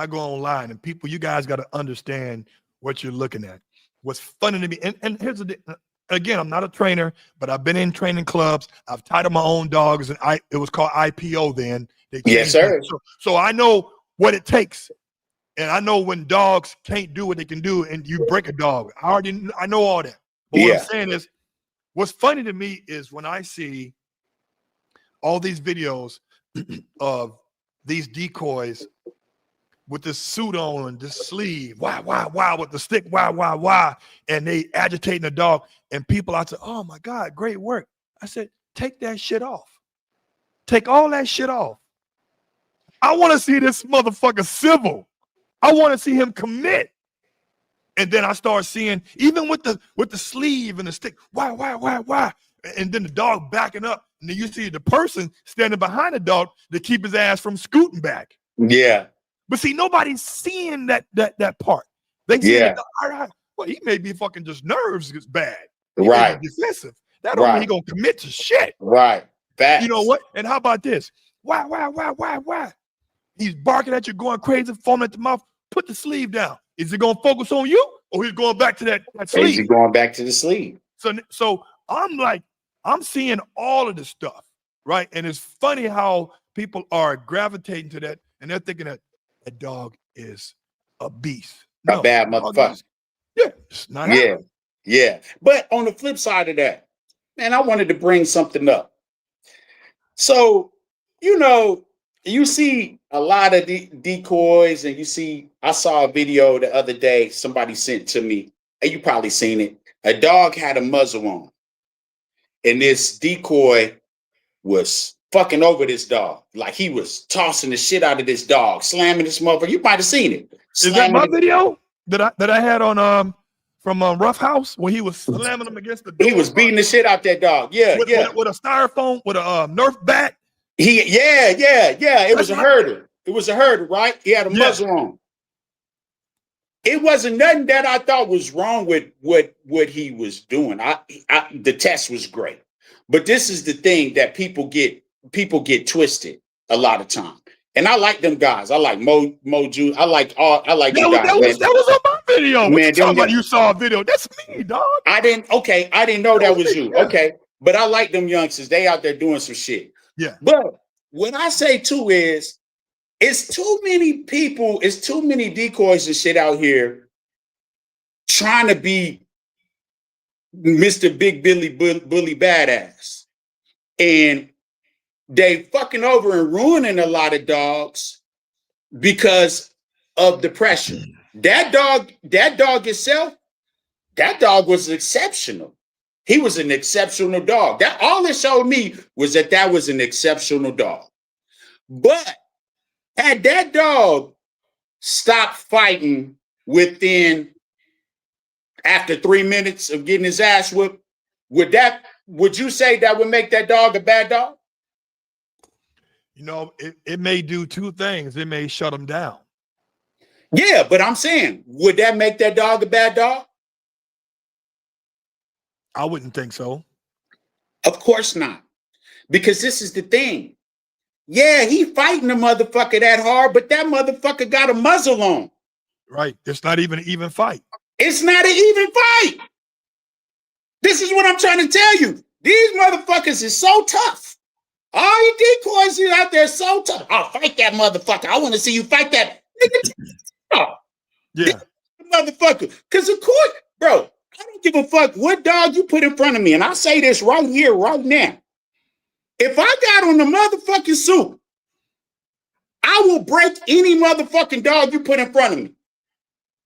go online, and people, you guys got to understand what you're looking at. What's funny to me, and here's the again, I'm not a trainer, but I've been in training clubs. I've titled my own dogs, and it was called IPO then. They Yes, sir. So I know what it takes. And I know when dogs can't do what they can do and you break a dog. I know all that. But what I'm saying is, what's funny to me is when I see all these videos of these decoys with this suit on, this sleeve, why, with the stick, why, and they agitating the dog. And people, I said, oh my God, great work. I said, take that shit off. Take all that shit off. I want to see this motherfucker civil. I want to see him commit. And then I start seeing, even with the sleeve and the stick, why? And then the dog backing up. And then you see the person standing behind the dog to keep his ass from scooting back. Yeah. But see, nobody's seeing that part. They see the dog, all right, well, he may be fucking just nerves is bad. He may be defensive. That don't mean he gonna commit to shit. Right. Facts. You know what? And how about this? Why? He's barking at you, going crazy, foaming at the mouth. Put the sleeve down. Is it going to focus on you, or he's going back to that sleeve? Is he going back to the sleeve? So I'm seeing all of this stuff, right? And it's funny how people are gravitating to that, and they're thinking that that dog is a beast. No, a bad motherfucker. It's not. Yeah. But on the flip side of that, man, I wanted to bring something up. So, you see a lot of decoys, and I saw a video the other day somebody sent to me, and you probably seen it. A dog had a muzzle on, and this decoy was fucking over this dog. Like, he was tossing the shit out of this dog, slamming this motherfucker. You might have seen it. Is that my video that I had on from Rough House, where he was slamming him against the door? He was beating the shit out that dog. With a styrofoam, with a Nerf bat. It was a herder. It was a herder, right? He had a muzzle on. It wasn't nothing that I thought was wrong with what he was doing. The test was great, but this is the thing that people get twisted a lot of time. And I like them guys. I like Moju. I like them guys. That was on my video. What you talking about? You saw a video? That's me, dog. I didn't know that was you. Yeah. Okay, but I like them youngsters. They out there doing some shit. Yeah. But what I say too is, it's too many people, it's too many decoys and shit out here trying to be Mr. Big Billy Bully Badass. And they fucking over and ruining a lot of dogs because of the pressure. That dog itself, that dog was exceptional. He was an exceptional dog. That all it showed me was that was an exceptional dog. But had that dog stopped fighting after 3 minutes of getting his ass whipped, would you say that would make that dog a bad dog? It may do two things. It may shut him down. Yeah, but I'm saying, would that make that dog a bad dog? I wouldn't think so. Of course not. Because this is the thing. Yeah, he fighting the motherfucker that hard, but that motherfucker got a muzzle on. Right. It's not even an even fight. It's not an even fight. This is what I'm trying to tell you. These motherfuckers is so tough. All you decoys out there so tough. I'll fight that motherfucker. I want to see you fight that nigga. Yeah. Motherfucker. Because of course, bro, I don't give a fuck what dog you put in front of me. And I say this right here, right now. If I got on the motherfucking suit, I will break any motherfucking dog you put in front of me.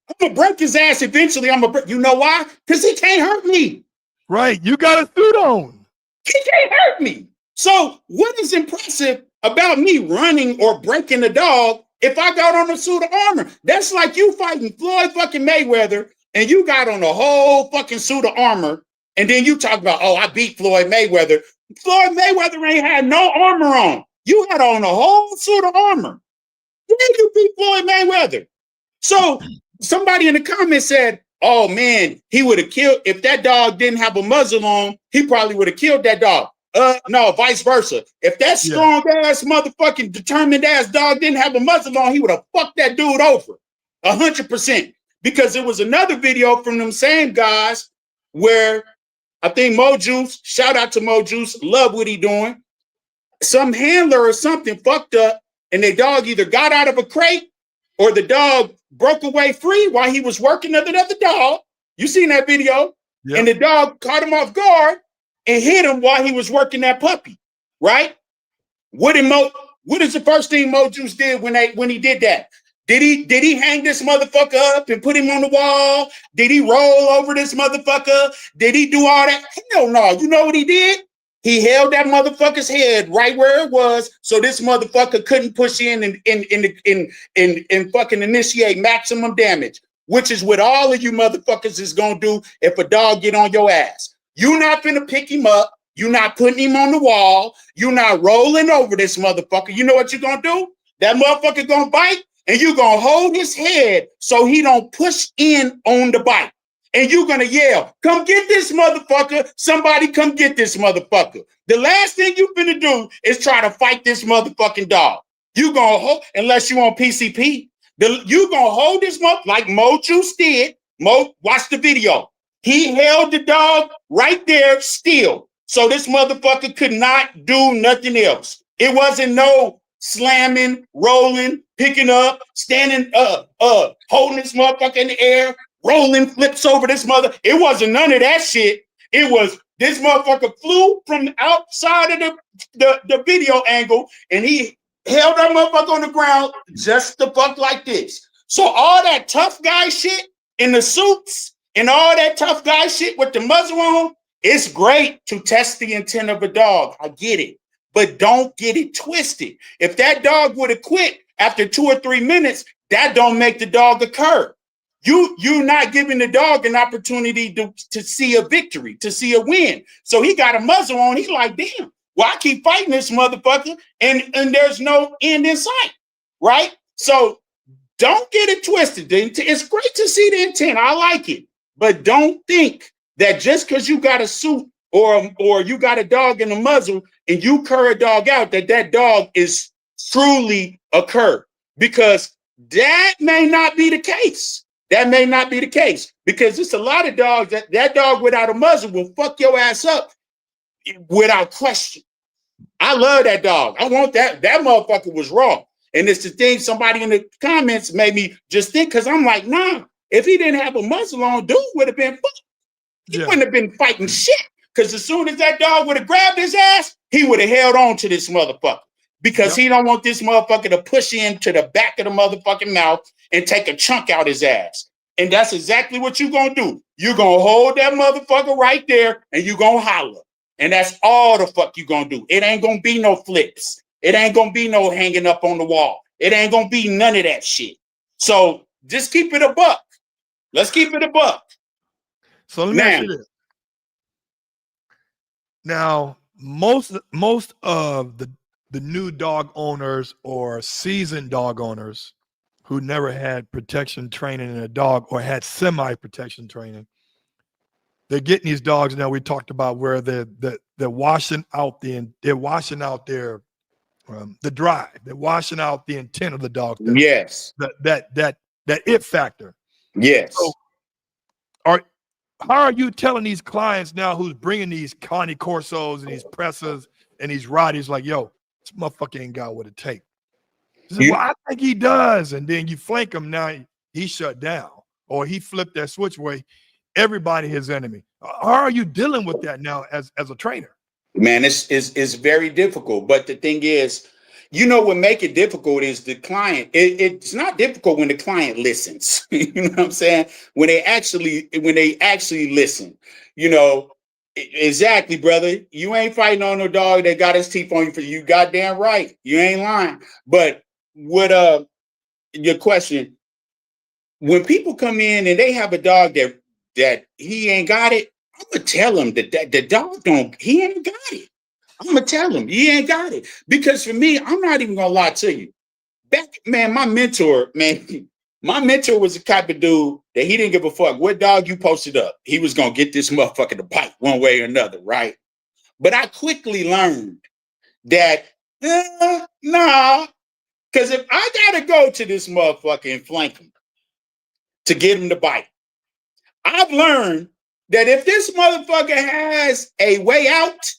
I'm going to break his ass eventually. You know why? Because he can't hurt me. Right. You got a suit on. He can't hurt me. So what is impressive about me running or breaking the dog if I got on a suit of armor? That's like you fighting Floyd fucking Mayweather and you got on a whole fucking suit of armor, and then you talk about, oh, I beat Floyd Mayweather. Floyd Mayweather ain't had no armor on. You had on a whole suit of armor. Yeah, you beat Floyd Mayweather. So somebody in the comments said, oh man, he would have killed if that dog didn't have a muzzle on, he probably would have killed that dog. No, vice versa. If that strong ass motherfucking determined ass dog didn't have a muzzle on, he would have fucked that dude over 100%. Because there was another video from them same guys where I think Mo Juice, shout out to Mo Juice, love what he doing. Some handler or something fucked up, and the dog either got out of a crate or the dog broke away free while he was working another dog. You seen that video? Yep. And the dog caught him off guard and hit him while he was working that puppy, right? What is the first thing Mo Juice did when he did that? Did he hang this motherfucker up and put him on the wall? Did he roll over this motherfucker? Did he do all that? Hell no. You know what he did? He held that motherfucker's head right where it was, so this motherfucker couldn't push in and fucking initiate maximum damage, which is what all of you motherfuckers is gonna do if a dog get on your ass. You're not gonna pick him up. You're not putting him on the wall. You're not rolling over this motherfucker. You know what you're gonna do? That motherfucker gonna bite, and you're gonna hold his head so he don't push in on the bite. And you're gonna yell, come get this motherfucker. Somebody come get this motherfucker. The last thing you're gonna do is try to fight this motherfucking dog. You gonna hold, unless you on PCP, you gonna hold this motherfucker like Mo Juice did. Mo, watch the video. He held the dog right there still. So this motherfucker could not do nothing else. It wasn't no slamming, rolling, picking up, standing holding this motherfucker in the air, rolling flips over this mother. It wasn't none of that shit. It was this motherfucker flew from the outside of the video angle, and he held that motherfucker on the ground just the fuck like this. So all that tough guy shit in the suits and all that tough guy shit with the muzzle on, it's great to test the intent of a dog. I get it. But don't get it twisted. If that dog would have quit after 2 or 3 minutes, that don't make the dog a cur. You're not giving the dog an opportunity to see a victory, to see a win. So he got a muzzle on. He's like, damn, well, I keep fighting this motherfucker and there's no end in sight, right? So don't get it twisted. It's great to see the intent. I like it. But don't think that just because you got a suit or you got a dog in a muzzle and you cur a dog out, that dog is truly a cur. Because that may not be the case. That may not be the case, because it's a lot of dogs that dog without a muzzle will fuck your ass up without question. I love that dog. I want that. That motherfucker was raw. And it's the thing somebody in the comments made me just think, because I'm like, nah, if he didn't have a muzzle on, dude would have been fucked. He wouldn't have been fighting shit. Because as soon as that dog would have grabbed his ass, he would have held on to this motherfucker. Because he don't want this motherfucker to push into the back of the motherfucking mouth and take a chunk out his ass. And that's exactly what you're going to do. You're going to hold that motherfucker right there and you're going to holler. And that's all the fuck you're going to do. It ain't going to be no flips. It ain't going to be no hanging up on the wall. It ain't going to be none of that shit. So just keep it a buck. Let's keep it a buck. So let me ask you this. Now, most of the new dog owners or seasoned dog owners who never had protection training in a dog or had semi-protection training, they're getting these dogs now. We talked about where they're washing out the drive. They're washing out the intent of the dog. That it factor. Yes. So how are you telling these clients now who's bringing these Connie Corsos and these Pressers and these Rotties like, yo, this motherfucker ain't got what it takes? Well, I think he does. And then you flank him, now he shut down or he flipped that switch way. Everybody his enemy. How are you dealing with that now as a trainer? Man, it's very difficult. But the thing is, you know what make it difficult is the client. It's not difficult when the client listens. You know what I'm saying? When they actually listen, you know, exactly, brother. You ain't fighting on no dog that got his teeth on you. For you goddamn right. You ain't lying. But what your question, when people come in and they have a dog that he ain't got it, I'm gonna tell him that the dog he ain't got it. I'm gonna tell him he ain't got it. Because for me, I'm not even gonna lie to you. My mentor, man, My mentor was the type of dude that he didn't give a fuck what dog you posted up. He was gonna get this motherfucker to bite one way or another, right? But I quickly learned that nah, because if I gotta go to this motherfucker and flank him to get him to bite, I've learned that if this motherfucker has a way out,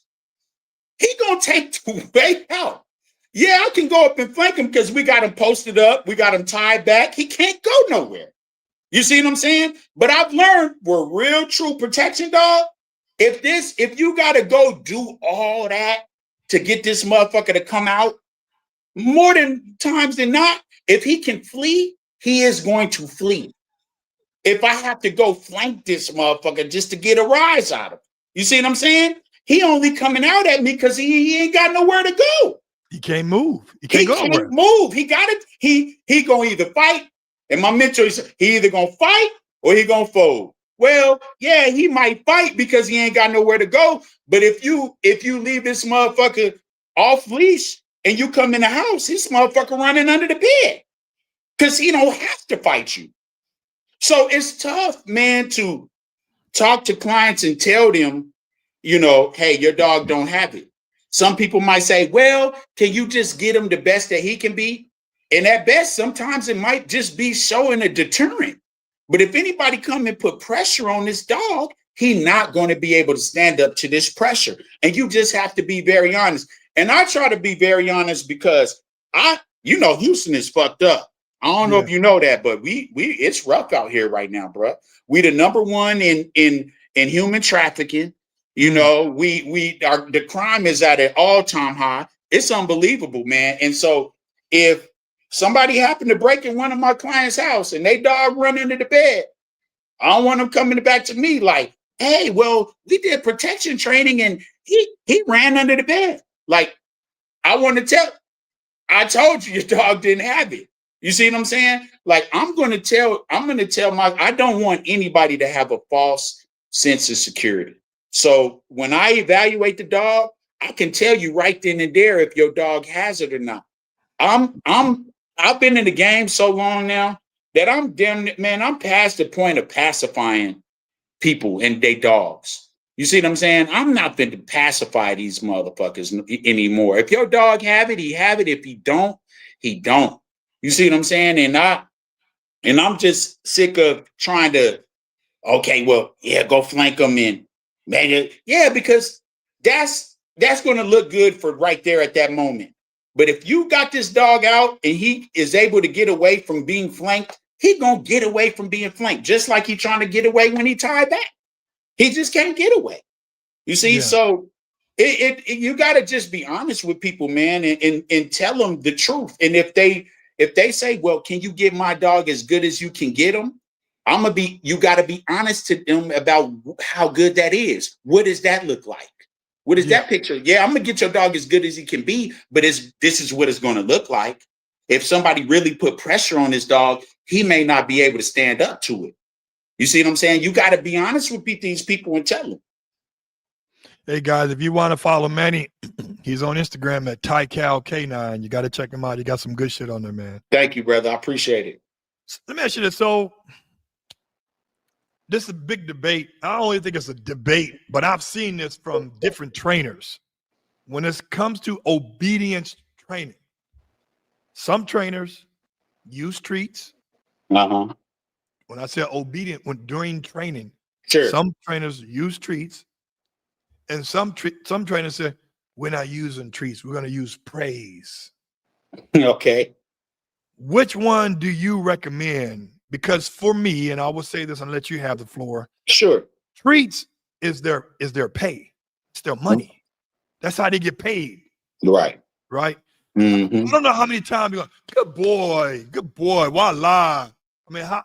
he gonna take the way out. Yeah, I can go up and flank him because we got him posted up, we got him tied back. He can't go nowhere. You see what I'm saying? But I've learned we're real true protection, dog. If you gotta go do all that to get this motherfucker to come out, more than times than not, if he can flee, he is going to flee. If I have to go flank this motherfucker just to get a rise out of him, you see what I'm saying? He only coming out at me because he ain't got nowhere to go. He can't move. He can't go nowhere. Move. He got it. He gonna either fight, and my mentor said he either gonna fight or he gonna fold. Well, yeah, he might fight because he ain't got nowhere to go. But if you leave this motherfucker off leash and you come in the house, this motherfucker running under the bed because he don't have to fight you. So it's tough, man, to talk to clients and tell them, you know, hey, your dog don't have it. Some people might say, well, can you just get him the best that he can be? And at best, sometimes it might just be showing a deterrent. But if anybody come and put pressure on this dog, he's not going to be able to stand up to this pressure. And you just have to be very honest. And I try to be very honest because Houston is fucked up. I don't know if you know that, but we it's rough out here right now, bro. We the number one in human trafficking. You know, the crime is at an all-time high. It's unbelievable, man. And so if somebody happened to break in one of my clients' house and they dog run into the bed, I don't want them coming back to me like, hey, well, we did protection training and he ran under the bed. Like, I told you your dog didn't have it. You see what I'm saying? Like, I'm going to tell I don't want anybody to have a false sense of security. So when I evaluate the dog, I can tell you right then and there if your dog has it or not. I've been in the game so long now that I'm past the point of pacifying people and their dogs. You see what I'm saying? I'm not going to pacify these motherfuckers anymore. If your dog have it, he have it. If he don't, he don't. You see what I'm saying? And I'm just sick of trying to, okay, well, yeah, go flank them in. Man, yeah, because that's going to look good for right there at that moment. But if you got this dog out and he is able to get away from being flanked, he gonna get away from being flanked, just like he trying to get away when he tied back. He just can't get away. You see, so you got to just be honest with people, man, and tell them the truth. And if they say, well, can you get my dog as good as you can get him? You got to be honest to them about how good that is. What does that look like? What is that picture? Yeah, I'm going to get your dog as good as he can be, but this is what it's going to look like. If somebody really put pressure on this dog, he may not be able to stand up to it. You see what I'm saying? You got to be honest with these people and tell them. Hey, guys, if you want to follow Manny, he's on Instagram at TyCalK9. You got to check him out. He got some good shit on there, man. Thank you, brother. I appreciate it. Let me ask you this. So this is a big debate. I don't really think it's a debate, but I've seen this from different trainers. When it comes to obedience training, some trainers use treats. Uh-huh. When I say obedient, during training, sure, some trainers use treats, and some trainers say, we're not using treats. We're going to use praise. Okay. Which one do you recommend? Because for me, and I will say this and let you have the floor. Sure. Treats is their pay. It's their money. Mm-hmm. That's how they get paid. Right. Right. Mm-hmm. I don't know how many times you're going, good boy, why lie? I mean, how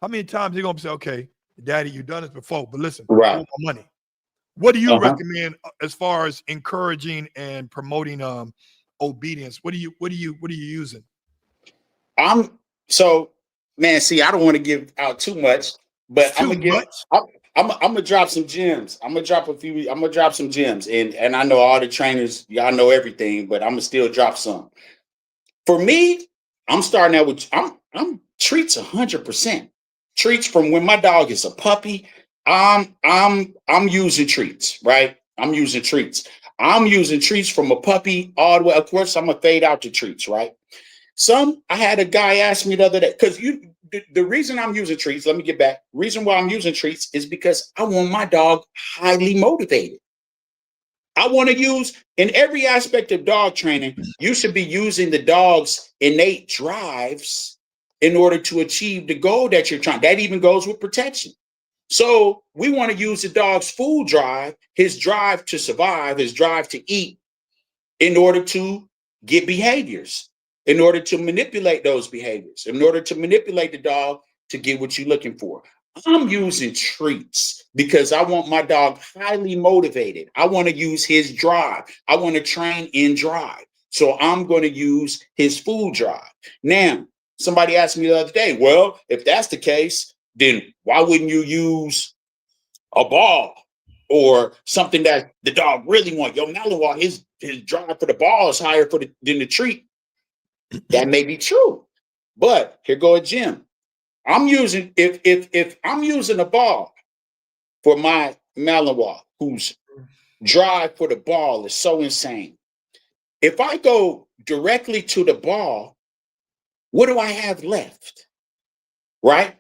many times you're going to say, okay, daddy, you've done this before, but listen, I want my money. What do you recommend as far as encouraging and promoting obedience? What are you using? Man, see, I don't want to give out too much, but I'm gonna drop some gems. I'm gonna drop some gems. And I know all the trainers, y'all know everything, but I'm gonna still drop some. For me, I'm starting out with I'm treats 100%. Treats from when my dog is a puppy. I'm using treats, right? I'm using treats. I'm using treats from a puppy all the way. Of course, I'm gonna fade out the treats, right? I had a guy ask me the other day, because the reason I'm using treats, let me get back. Reason why I'm using treats is because I want my dog highly motivated. I want to use in every aspect of dog training, you should be using the dog's innate drives in order to achieve the goal that you're trying. That even goes with protection. So we want to use the dog's food drive, his drive to survive, his drive to eat, in order to get behaviors, in order to manipulate those behaviors, in order to manipulate the dog to get what you're looking for. I'm using treats because I want my dog highly motivated. I want to use his drive. I want to train in drive. So I'm going to use his food drive. Now, somebody asked me the other day, well, if that's the case, then why wouldn't you use a ball or something that the dog really wants? Yo, Malinois, his drive for the ball is higher than the treat. That may be true. But here go a Jim. I'm using, if I'm using a ball for my Malinois, whose drive for the ball is so insane. If I go directly to the ball, what do I have left? Right?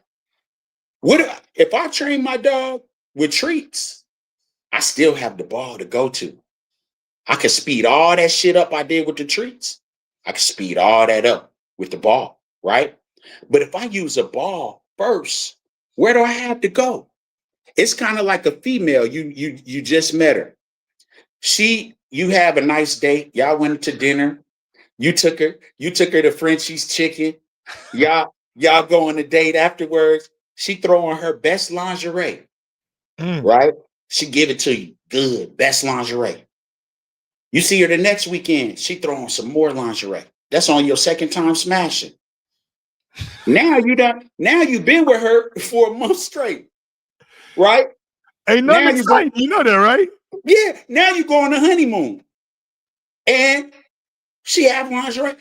If I train my dog with treats, I still have the ball to go to. I can speed all that shit up I did with the treats. I can speed all that up with the ball, right? But if I use a ball first, where do I have to go? It's kind of like a female. You just met her. You have a nice date. Y'all went to dinner. You took her to Frenchie's Chicken. Y'all go on a date afterwards. She throwing her best lingerie, right? She give it to you. Good, best lingerie. You see her the next weekend. She throwing some more lingerie. That's on your second time smashing. Now you've been with her for a month straight, right? Ain't nothing exciting. You know that, right? Yeah. Now you go on a honeymoon, and she have lingerie.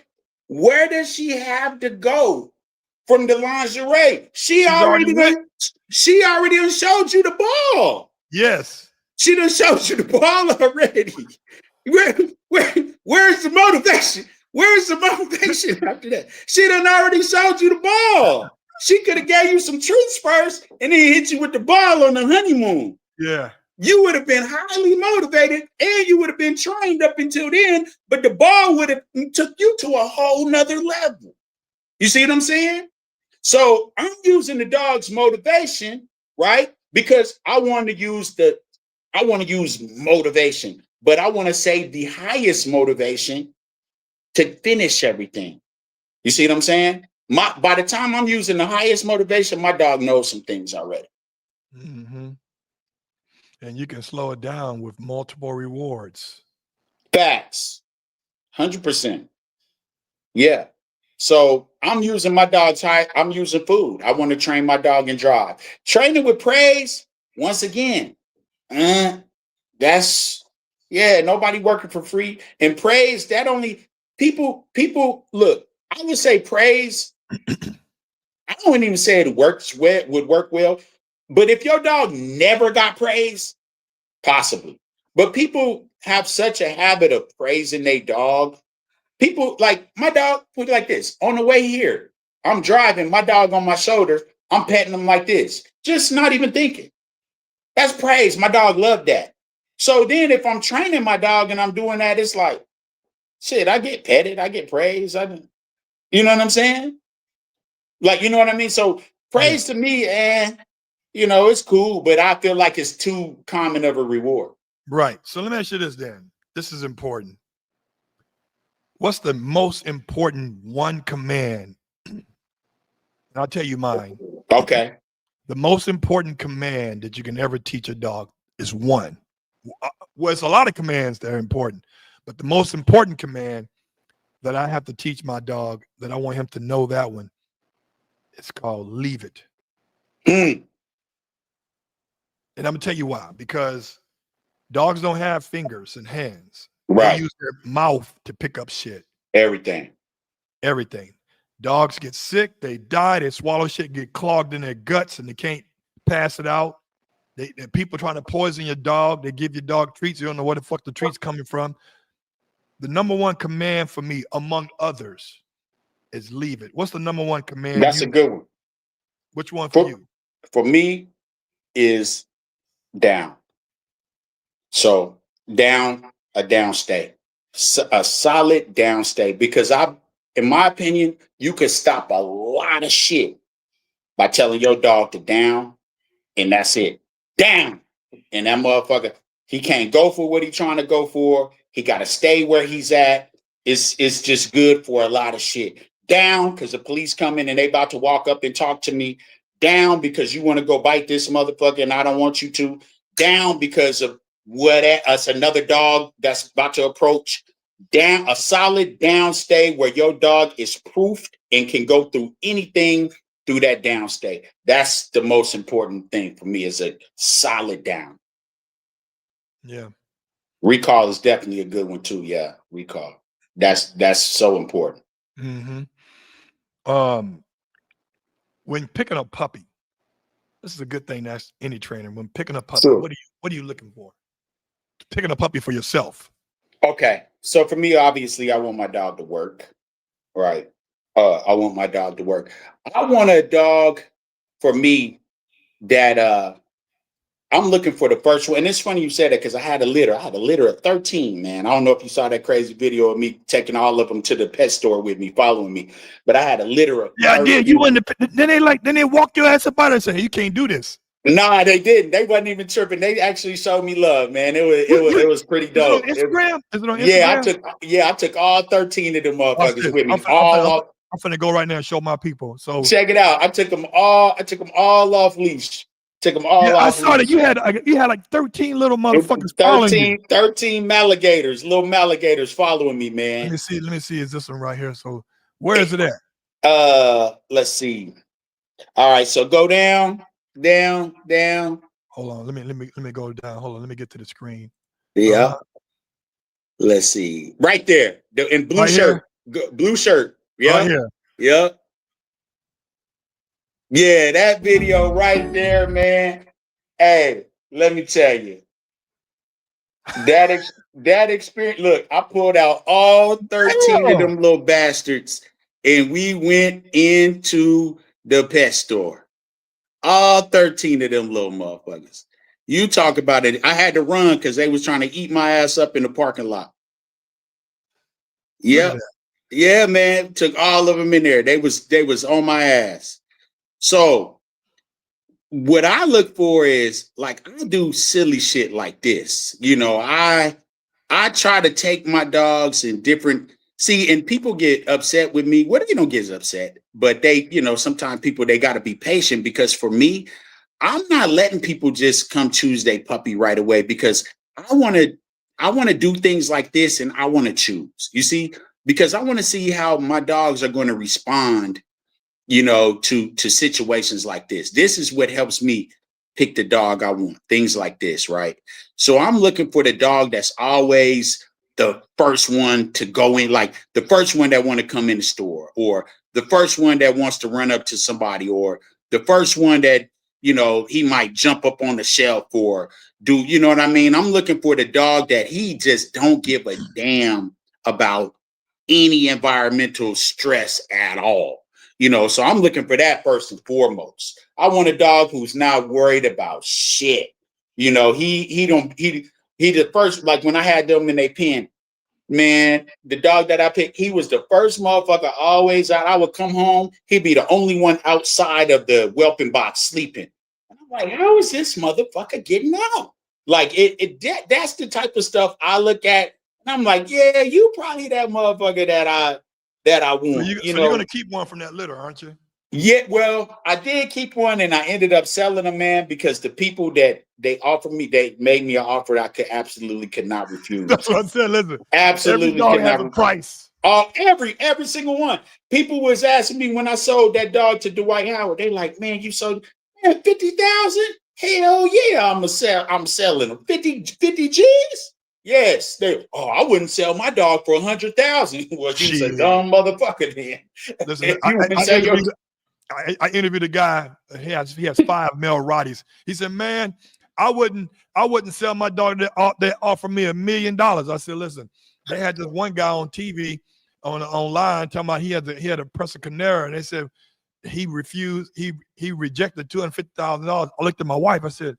Where does she have to go from the lingerie? She already done showed you the ball. Yes. She done showed you the ball already. Where's the motivation? Where's the motivation after that? She done already showed you the ball. She could have gave you some treats first and then hit you with the ball on the honeymoon. Yeah. You would have been highly motivated and you would have been trained up until then, but the ball would have took you to a whole nother level. You see what I'm saying? So I'm using the dog's motivation, right? Because I want to use motivation, but I want to say the highest motivation to finish everything. You see what I'm saying? By the time I'm using the highest motivation, my dog knows some things already. Mm-hmm. And you can slow it down with multiple rewards. Facts. 100%. Yeah. So I'm using my dog's I'm using food. I want to train my dog in drive. Training with praise, once again, nobody working for free. And praise, that only people look, I would say praise. I wouldn't even say it would work well. But if your dog never got praise, possibly. But people have such a habit of praising their dog. People like my dog, put it like this. On the way here, I'm driving, my dog on my shoulder. I'm petting him like this. Just not even thinking. That's praise. My dog loved that. So then if I'm training my dog and I'm doing that, it's like, shit, I get petted. I get praise. You know what I'm saying? Like, you know what I mean? So praise to me, it's cool, but I feel like it's too common of a reward. Right. So let me ask you this then. This is important. What's the most important one command? And I'll tell you mine. Okay. The most important command that you can ever teach a dog is one. Well, it's a lot of commands that are important, but the most important command that I have to teach my dog, that I want him to know that one, it's called leave it. And I'm going to tell you why. Because dogs don't have fingers and hands. Right. They use their mouth to pick up shit. Everything. Dogs get sick, they die, they swallow shit, get clogged in their guts, and they can't pass it out. People trying to poison your dog. They give your dog treats. You don't know where the fuck the treats coming from. The number one command for me, among others, is leave it. What's the number one command? That's a good one. Which one for you? For me is down. So down, a downstay, a solid downstay, because in my opinion, you could stop a lot of shit by telling your dog to down, and that's it. Down. And that motherfucker, he can't go for what he's trying to go for. He got to stay where he's at. It's just good for a lot of shit. Down, because the police come in and they about to walk up and talk to me. Down, because you want to go bite this motherfucker and I don't want you to. Down, because of us another dog that's about to approach. Down, a solid downstay where your dog is proofed and can go through anything through that downstay. That's the most important thing for me, is a solid down. Yeah. Recall is definitely a good one too. Yeah, recall. That's so important. Mm-hmm. When picking up puppy, this is a good thing. That's any trainer. When picking up puppy, Sure. What are you looking for? Picking a puppy for yourself. Okay, so for me, obviously, I want my dog to work. Right. I want my dog to work. I want a dog for me that I'm looking for the first one. And it's funny you said that, because I had a litter. I had a litter of 13, man. I don't know if you saw that crazy video of me taking all of them to the pet store with me, following me. But I had a litter of 13. Yeah, I did. You went to, then they walk your ass up out and say, "You can't do this." Nah, they didn't. They wasn't even tripping. They actually showed me love, man. It was pretty dope. Is it on Instagram? Is it on Instagram? I took all 13 of them motherfuckers with me. I'm finna go right now and show my people. So check it out. I took them all off leash. Took them all off. I saw that you had like 13 little motherfuckers following you. 13 little alligators following me, man. Let me see. Is this one right here? So where is it at? Let's see. All right, so go down. Hold on. Let me go down. Hold on. Let me get to the screen. Yeah. Let's see. Right there. In blue shirt. Blue shirt. Yeah. Right here. Yeah. Yeah, that video right there, man. Hey, let me tell you. That experience. Look, I pulled out all 13 of them little bastards, and we went into the pet store. All 13 of them little motherfuckers. You talk about it. I had to run because they was trying to eat my ass up in the parking lot. Yep. Yeah, man. Took all of them in there. They was on my ass. So what I look for is, like, I do silly shit like this. You know, I try to take my dogs in different. See, and people get upset with me. Well, they don't get upset, but they, sometimes people, they got to be patient, because for me, I'm not letting people just come choose their puppy right away, because I want to do things like this, and I want to choose, you see, because I want to see how my dogs are going to respond, to situations like this. This is what helps me pick the dog I want, things like this, right? So I'm looking for the dog that's always the first one to go in, like the first one that want to come in the store, or the first one that wants to run up to somebody, or the first one that, he might jump up on the shelf or do, you know what I mean? I'm looking for the dog that he just don't give a damn about any environmental stress at all. So I'm looking for that first and foremost. I want a dog who's not worried about shit. He the first, like when I had them in their pen, man, the dog that I picked, he was the first motherfucker always out. I would come home, he'd be the only one outside of the whelping box sleeping. And I'm like, how is this motherfucker getting out? Like that's the type of stuff I look at. And I'm like, yeah, you probably that motherfucker that I want. So you're gonna keep one from that litter, aren't you? Yeah, well, I did keep one, and I ended up selling them, man, because the people that they offered me, they made me an offer that I could not refuse. That's what I said. Listen, absolutely, every dog has a price. Every single one. People was asking me when I sold that dog to Dwight Howard. They like, man, you sold 50,000? Hell yeah, I'm selling them 50 G's. Yes, I wouldn't sell my dog for 100,000. Well, you was a Shit. dumb motherfucker then. Listen, If you wouldn't sell your I interviewed a guy. He has 5 male Rotties. He said, "Man, I wouldn't sell my dog. They offer me $1 million." I said, "Listen, they had this one guy on TV online talking about he had a Presa Canera, and they said he refused. He rejected $250,000. I looked at my wife. I said,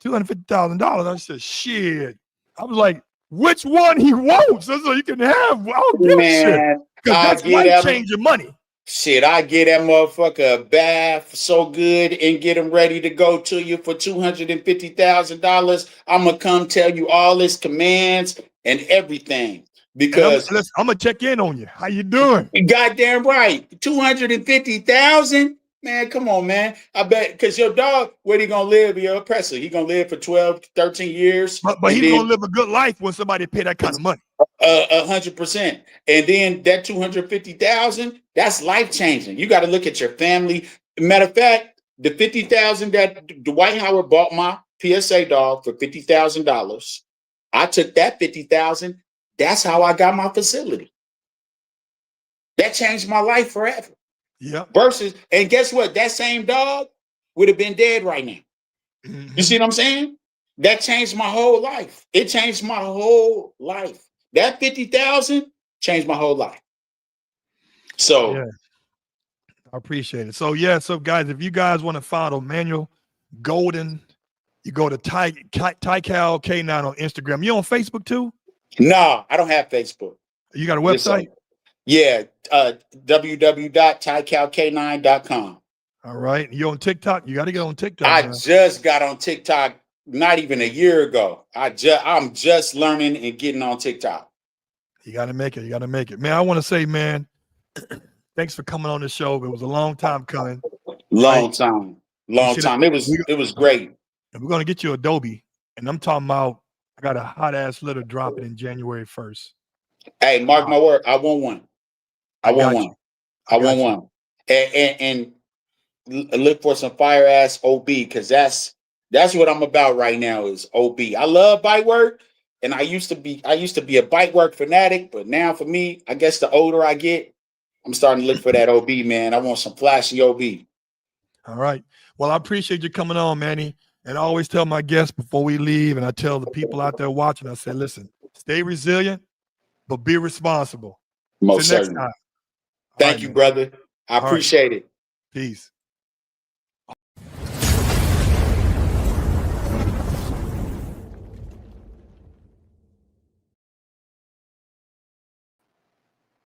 $250,000. I said, shit. I was like, which one he wants? So you can have. I don't give a shit because that's life changing money." Shit, I get that motherfucker a bath so good and get him ready to go to you for $250,000. I'm gonna come tell you all his commands and everything because I'm gonna check in on you. How you doing? Goddamn right, 250,000. Man, come on, man. I bet because your dog, where he gonna live? Your oppressor. He gonna live for 12, 13 years. But he's gonna live a good life when somebody pay that kind of money. 100%. And then that 250,000, that's life changing. You got to look at your family. Matter of fact, the 50,000 that Dwight Howard bought my PSA dog for $50,000. I took that 50,000. That's how I got my facility. That changed my life forever. Yeah. Versus, and guess what? That same dog would have been dead right now. Mm-hmm. You see what I'm saying? That changed my whole life. It changed my whole life. That 50,000 changed my whole life. So yeah, I appreciate it. So so guys, if you guys want to follow Manuel Golden, you go to Tycal K9 on Instagram. You on Facebook too? No, I don't have Facebook. You got a website? Yeah, www.tycalk9.com. All right. You on TikTok? You got to get on TikTok. I just got on TikTok not even a year ago. I'm just learning and getting on TikTok. You got to make it. You got to make it. Man, I want to say, man, thanks for coming on the show. It was a long time coming. Long time. It was great. And we're going to get you Adobe. And I'm talking about, I got a hot ass litter dropping in January 1st. Hey, mark my word. I want one. I want one. And look for some fire ass OB because that's what I'm about right now is OB. I love bite work, and I used to be a bite work fanatic, but now for me, I guess the older I get, I'm starting to look for that OB, man. I want some flashy OB. All right. Well, I appreciate you coming on, Manny. And I always tell my guests before we leave, and I tell the people out there watching, I say, listen, stay resilient, but be responsible. Most certainly. Thank you, brother. I appreciate it. Peace.